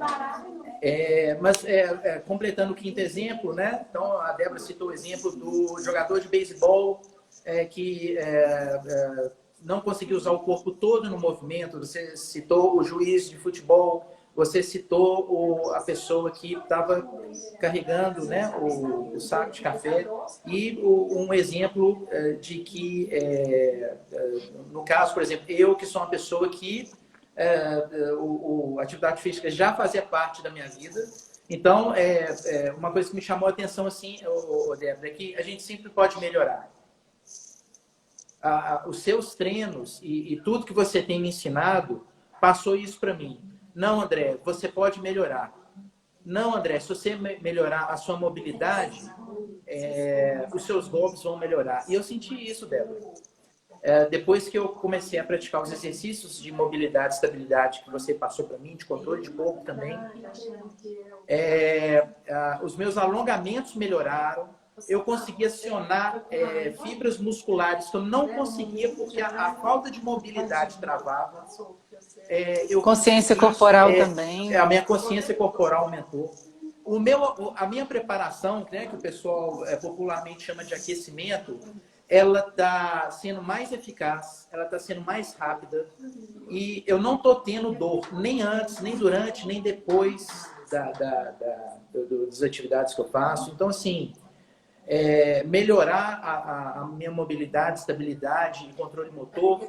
Completando o quinto exemplo, né? Então a Débora citou o exemplo do jogador de beisebol que não conseguiu usar o corpo todo no movimento. Você citou o juiz de futebol, você citou a pessoa que estava carregando, né, o saco de café e um exemplo de que, no caso, por exemplo, eu que sou uma pessoa que a atividade física já fazia parte da minha vida. Então, uma coisa que me chamou a atenção, assim, Débora, é que a gente sempre pode melhorar. Os seus treinos e tudo que você tem me ensinado passou isso para mim. Não, André, você pode melhorar. Não, André, se você melhorar a sua mobilidade, os seus golpes vão melhorar. E eu senti isso, Débora. Depois que eu comecei a praticar os exercícios de mobilidade e estabilidade que você passou para mim, de controle de corpo também, os meus alongamentos melhoraram. Eu consegui acionar fibras musculares que eu não conseguia porque a falta de mobilidade travava. Consciência corporal também. A minha consciência corporal aumentou. A minha preparação, né, que o pessoal popularmente chama de aquecimento, ela está sendo mais eficaz, ela está sendo mais rápida e eu não estou tendo dor nem antes, nem durante, nem depois das atividades que eu faço. Então, assim, melhorar a minha mobilidade, estabilidade e controle motor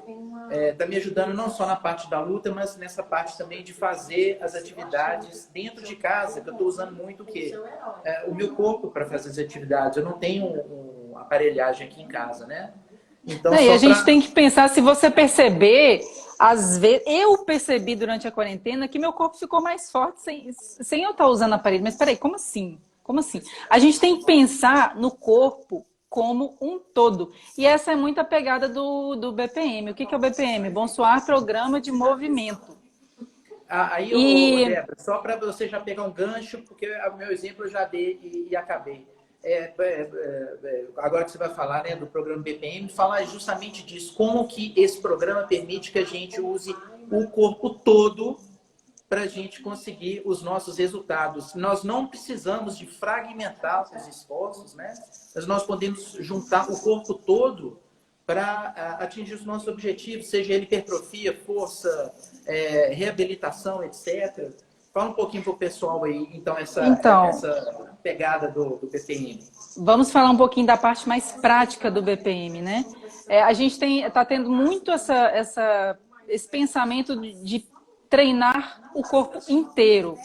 está me ajudando não só na parte da luta, mas nessa parte também de fazer as atividades dentro de casa, que eu estou usando muito o meu corpo para fazer as atividades. Eu não tenho uma aparelhagem aqui em casa, né? Então, e a gente tem que pensar, se você perceber, às vezes, eu percebi durante a quarentena que meu corpo ficou mais forte sem eu estar usando aparelho. Mas peraí, como assim? Como assim? A gente tem que pensar no corpo como um todo. E essa é muito a pegada do BPM. O que é o BPM? Bonsoir Programa de Movimento. Débora, só para você já pegar um gancho, porque o meu exemplo eu já dei e acabei. Agora que você vai falar, né, do programa BPM, falar justamente disso. Como que esse programa permite que a gente use o corpo todo para a gente conseguir os nossos resultados. Nós não precisamos de fragmentar os esforços, né? Mas nós podemos juntar o corpo todo para atingir os nossos objetivos, seja ele hipertrofia, força, reabilitação, etc. Fala um pouquinho para o pessoal aí, então, essa pegada do BPM. Vamos falar um pouquinho da parte mais prática do BPM, né? A gente está tendo muito esse pensamento de treinar o corpo inteiro.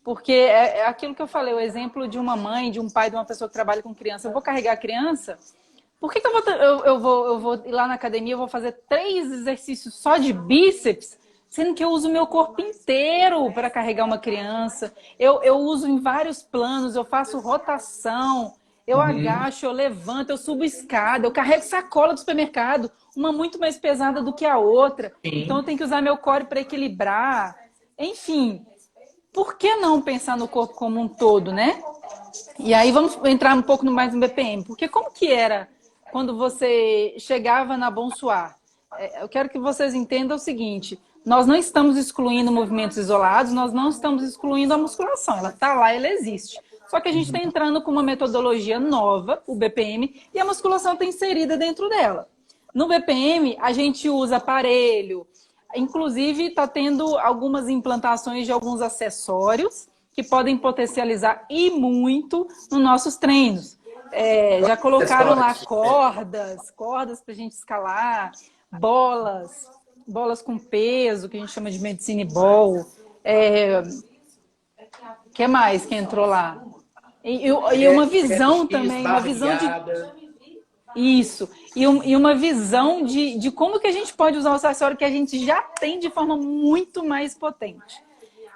Porque é aquilo que eu falei, o exemplo de uma mãe, de um pai, de uma pessoa que trabalha com criança. Eu vou carregar a criança, por que eu vou ir lá na academia, eu vou fazer 3 exercícios só de bíceps, sendo que eu uso o meu corpo inteiro para carregar uma criança? Eu uso em vários planos, eu faço rotação, eu agacho, eu levanto, eu subo escada, eu carrego sacola do supermercado, uma muito mais pesada do que a outra. Sim. Então eu tenho que usar meu core para equilibrar. Enfim, por que não pensar no corpo como um todo, né? E aí vamos entrar um pouco mais no BPM. Porque como que era quando você chegava na Bonsoir? Eu quero que vocês entendam o seguinte: nós não estamos excluindo movimentos isolados, nós não estamos excluindo a musculação. Ela está lá, ela existe. Só que a gente está entrando com uma metodologia nova, o BPM, e a musculação está inserida dentro dela. No BPM, a gente usa aparelho, inclusive está tendo algumas implantações de alguns acessórios que podem potencializar e muito nos nossos treinos. Já colocaram lá cordas para a gente escalar, bolas com peso, que a gente chama de medicine ball. Que mais que entrou lá? E uma visão também, uma visão de... Isso. E uma visão de como que a gente pode usar o acessório que a gente já tem de forma muito mais potente.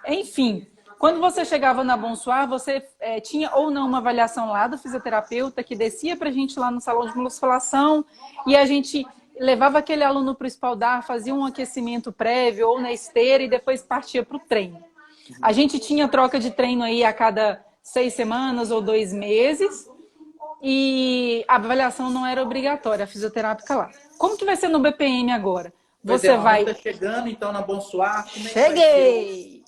Enfim, Quando você chegava na Bonsoir, você tinha ou não uma avaliação lá do fisioterapeuta que descia pra gente lá no salão de musculação e a gente levava aquele aluno para o espaldar, fazia um aquecimento prévio ou na esteira e depois partia para o treino. A gente tinha troca de treino aí a cada 6 semanas ou 2 meses e a avaliação não era obrigatória, a fisioterápica lá. Como que vai ser no BPM agora? Você vai... Tá chegando então na Bonsoir. Como é que Cheguei!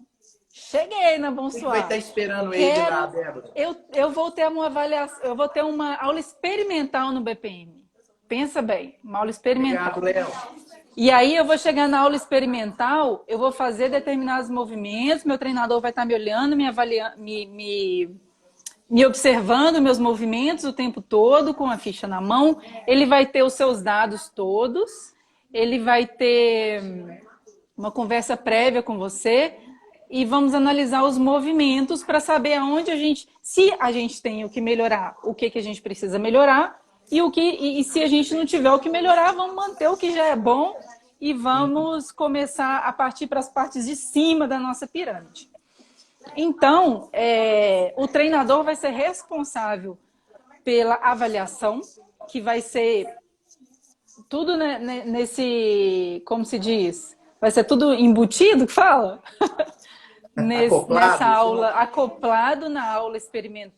Cheguei na vai Bonsoir. estar esperando ele lá, Débora? Eu vou ter uma avaliação, eu vou ter uma aula experimental no BPM. Pensa bem, uma aula experimental. Obrigado, Léo. E aí eu vou chegar na aula experimental, eu vou fazer determinados movimentos, meu treinador vai estar me olhando, me avaliando, me observando meus movimentos o tempo todo, com a ficha na mão. Ele vai ter os seus dados todos, ele vai ter uma conversa prévia com você e vamos analisar os movimentos para saber aonde se a gente tem o que melhorar, o que a gente precisa melhorar e se a gente não tiver o que melhorar, vamos manter o que já é bom e vamos começar a partir para as partes de cima da nossa pirâmide. Então, o treinador vai ser responsável pela avaliação, que vai ser tudo nesse, como se diz? Vai ser tudo embutido, que fala? Nessa aula, acoplado na aula experimental.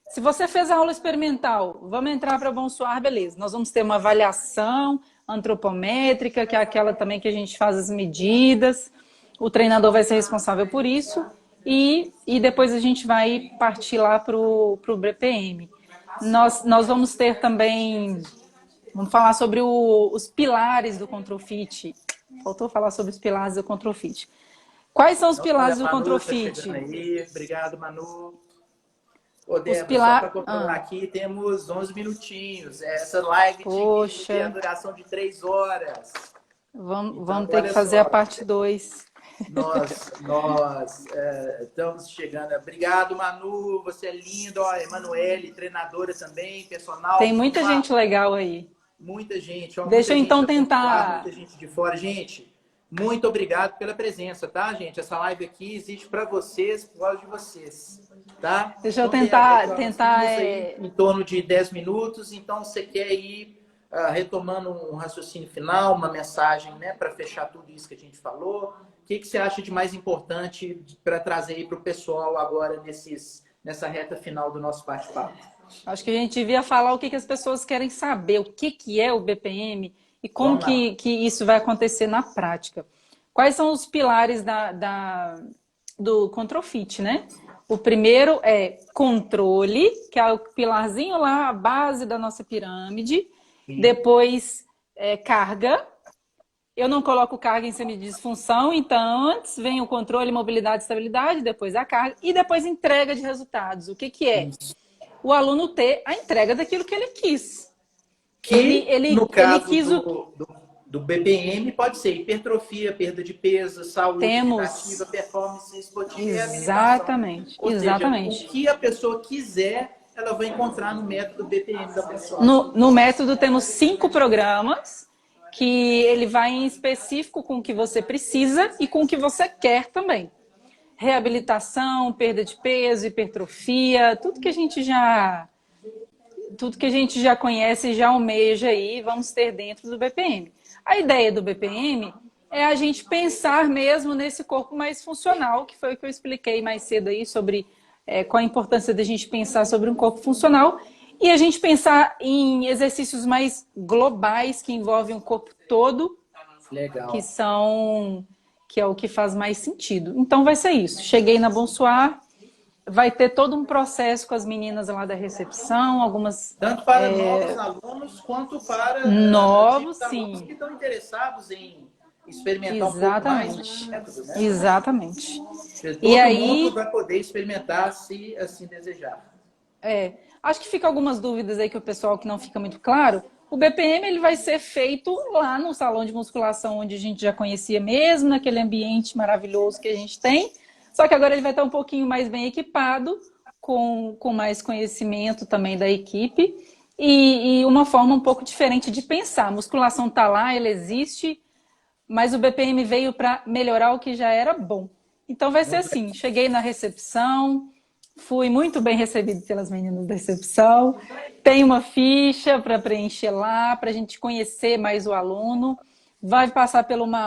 Se você fez a aula experimental, vamos entrar para Bonsoir, beleza. Nós vamos ter uma avaliação antropométrica, que é aquela também que a gente faz as medidas. O treinador vai ser responsável por isso. E depois a gente vai partir lá para o BPM. Nós vamos ter também... Vamos falar sobre os pilares do Control Fit. Faltou falar sobre os pilares do Control Fit. Quais são os pilares do Control Fit? Obrigado, Manu. Ô, Débora, só para controlar aqui, temos 11 minutinhos. Essa live tem a duração de 3 horas. Vamos ter que fazer a parte 2. Nós estamos chegando. Obrigado, Manu. Você é lindo. Emanuele, treinadora também, personal. Tem muita gente legal aí. Muita gente. Deixa eu então tentar. Muita gente de fora. Gente, muito obrigado pela presença, tá, gente? Essa live aqui existe para vocês, por causa de vocês, tá? Deixa eu tentar... Em torno de 10 minutos. Então, você quer ir retomando um raciocínio final, uma mensagem, né, para fechar tudo isso que a gente falou? O que você acha de mais importante para trazer aí para o pessoal agora nessa reta final do nosso bate-papo? Acho que a gente devia falar o que as pessoas querem saber, o que é o BPM e como que isso vai acontecer na prática. Quais são os pilares do Control Fit, né? O primeiro é controle, que é o pilarzinho lá, a base da nossa pirâmide. Sim. Depois, carga. Eu não coloco carga em semidisfunção, então antes vem o controle, mobilidade, estabilidade, depois a carga e depois entrega de resultados. O que é? Isso. O aluno ter a entrega daquilo que ele quis. No caso do BPM, pode ser hipertrofia, perda de peso, saúde ativa, performance esportiva e exatamente, Ou exatamente. Seja, o que a pessoa quiser, ela vai encontrar no método BPM da pessoa. No método temos 5 programas, que ele vai em específico com o que você precisa e com o que você quer também. Reabilitação, perda de peso, hipertrofia, tudo que a gente já conhece e já almeja aí, vamos ter dentro do BPM. A ideia do BPM é a gente pensar mesmo nesse corpo mais funcional, que foi o que eu expliquei mais cedo aí sobre qual a importância da gente pensar sobre um corpo funcional e a gente pensar em exercícios mais globais que envolvem o corpo todo, legal, que é o que faz mais sentido. Então vai ser isso. Cheguei na Bonsoir, vai ter todo um processo com as meninas lá da recepção, algumas... Tanto para novos alunos, quanto para novos, alunos que estão interessados em experimentar exatamente. Um pouco mais o método, né? Exatamente. Todo mundo vai poder experimentar se assim desejar. Acho que fica algumas dúvidas aí que o pessoal que não fica muito claro. O BPM ele vai ser feito lá no salão de musculação, onde a gente já conhecia mesmo, naquele ambiente maravilhoso que a gente tem. Só que agora ele vai estar um pouquinho mais bem equipado, com mais conhecimento também da equipe e uma forma um pouco diferente de pensar. A musculação está lá, ela existe, mas o BPM veio para melhorar o que já era bom. Então vai ser assim, cheguei na recepção, fui muito bem recebido pelas meninas da recepção, tem uma ficha para preencher lá, para a gente conhecer mais o aluno, vai passar por uma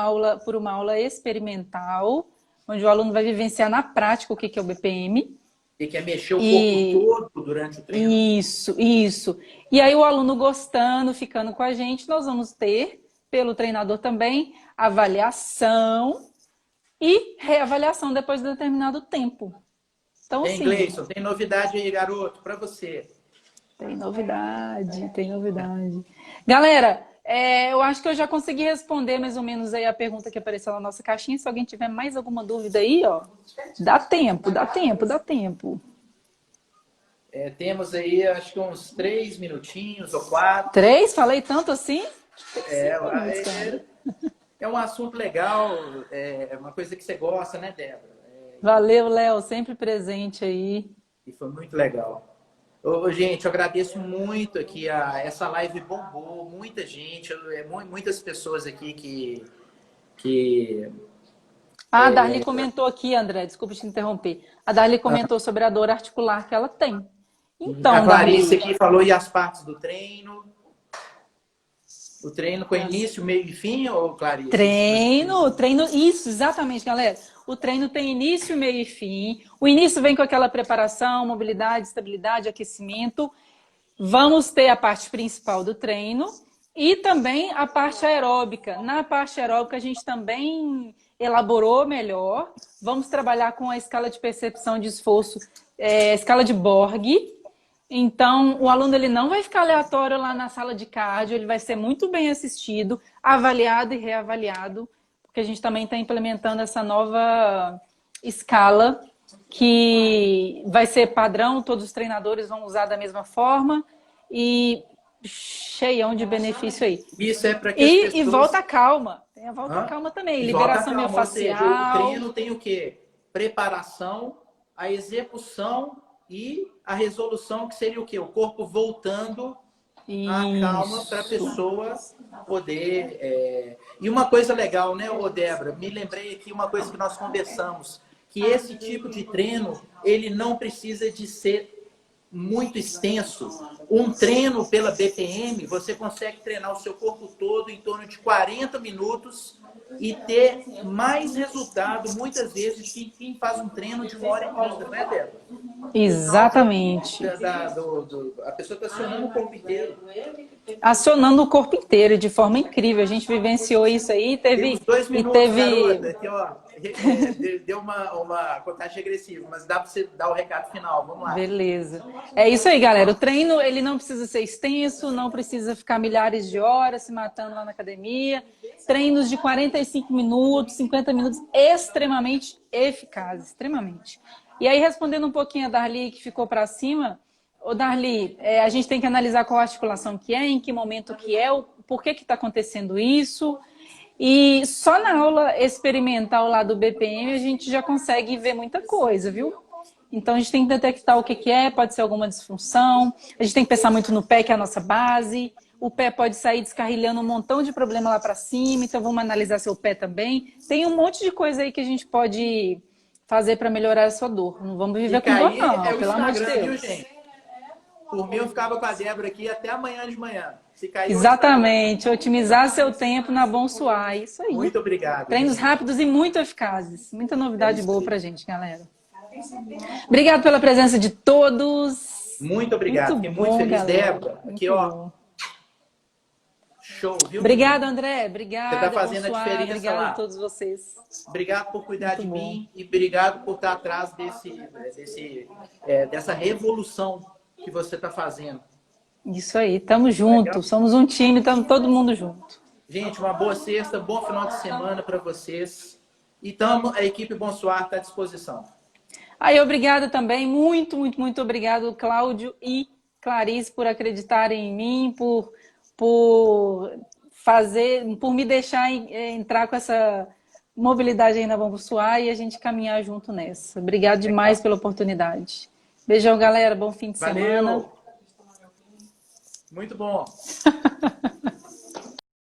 aula experimental, onde o aluno vai vivenciar na prática o que é o BPM. E quer mexer o corpo todo durante o treino. Isso. E aí o aluno gostando, ficando com a gente, nós vamos ter, pelo treinador também, avaliação e reavaliação depois de determinado tempo. Então, Tem, Gleison, tem novidade aí, garoto, para você. Tem novidade. Galera, eu acho que eu já consegui responder mais ou menos aí a pergunta que apareceu na nossa caixinha. Se alguém tiver mais alguma dúvida aí, ó, dá tempo. Temos aí, acho que uns 3 minutinhos ou 4. 3? Falei tanto assim? É um assunto legal, é uma coisa que você gosta, né, Débora? Valeu, Léo, sempre presente aí. E foi muito legal. Gente, eu agradeço muito aqui, essa live bombou, muita gente, muitas pessoas aqui que a Darli comentou aqui, André, desculpa te interromper. A Darli comentou sobre a dor articular que ela tem. Então, a Clarice aqui falou, e as partes do treino? O treino com início, meio e fim, ou Clarice? Treino, isso, exatamente, galera. O treino tem início, meio e fim. O início vem com aquela preparação, mobilidade, estabilidade, aquecimento. Vamos ter a parte principal do treino e também a parte aeróbica. Na parte aeróbica, a gente também elaborou melhor. Vamos trabalhar com a escala de percepção de esforço, escala de Borg. Então, o aluno ele não vai ficar aleatório lá na sala de cardio, ele vai ser muito bem assistido, avaliado e reavaliado, porque a gente também está implementando essa nova escala que vai ser padrão, todos os treinadores vão usar da mesma forma e cheião de benefício aí. Isso é para que as pessoas... E volta à calma, tem a volta à calma também, liberação miofascial. Ou seja, o treino tem o quê? Preparação, a execução e a resolução, que seria o quê? O corpo voltando à calma para a pessoa poder... E uma coisa legal, né, Débora? Me lembrei aqui uma coisa que nós conversamos, que esse tipo de treino, ele não precisa de ser muito extenso. Um treino pela BPM, você consegue treinar o seu corpo todo em torno de 40 minutos e ter mais resultado, muitas vezes, que quem faz um treino de 1h30, não é, Débora? Exatamente. A pessoa está acionando o corpo inteiro. Acionando o corpo inteiro, de forma incrível. A gente vivenciou isso aí. Temos 2 minutos, garota, aqui, ó, deu uma contagem regressiva, mas dá para você dar o recado final. Vamos lá. Beleza. É isso aí, galera. O treino, ele não precisa ser extenso, não precisa ficar milhares de horas se matando lá na academia. Treinos de 45 minutos, 50 minutos, extremamente eficazes, extremamente. E aí, respondendo um pouquinho a Darli, que ficou para cima, Darli, a gente tem que analisar qual articulação que é, em que momento que é, por que está acontecendo isso. E só na aula experimental lá do BPM a gente já consegue ver muita coisa, viu? Então a gente tem que detectar o que é, pode ser alguma disfunção, a gente tem que pensar muito no pé, que é a nossa base. O pé pode sair descarrilhando um montão de problema lá para cima, então vamos analisar seu pé também. Tem um monte de coisa aí que a gente pode fazer para melhorar a sua dor. Não vamos viver com dor não, pelo amor de Deus. Viu, gente? Por mim, eu ficava com a Débora aqui até amanhã de manhã. Exatamente, otimizar seu tempo na Bom Suar, isso aí. Muito obrigado. Treinos rápidos e muito eficazes. Muita novidade boa pra gente, galera. Obrigado pela presença de todos. Muito obrigado, fiquei muito feliz, galera. Débora. Aqui, ó. Show, viu? Obrigado, André. Obrigado. Você tá fazendo a diferença obrigado lá. A todos vocês. Obrigado por cuidar de mim e obrigado por estar atrás dessa revolução que você está fazendo. Isso aí, tamo junto, somos um time, estamos todo mundo junto. Gente, uma boa sexta, bom final de semana para vocês. E a equipe Bom Suar está à disposição. Aí, obrigada também, muito obrigado, Cláudio e Clarice, por acreditarem em mim, por me deixar entrar com essa mobilidade aí na Bom Suar e a gente caminhar junto nessa. Obrigado demais pela oportunidade. Beijão, galera, bom fim de semana. Muito bom.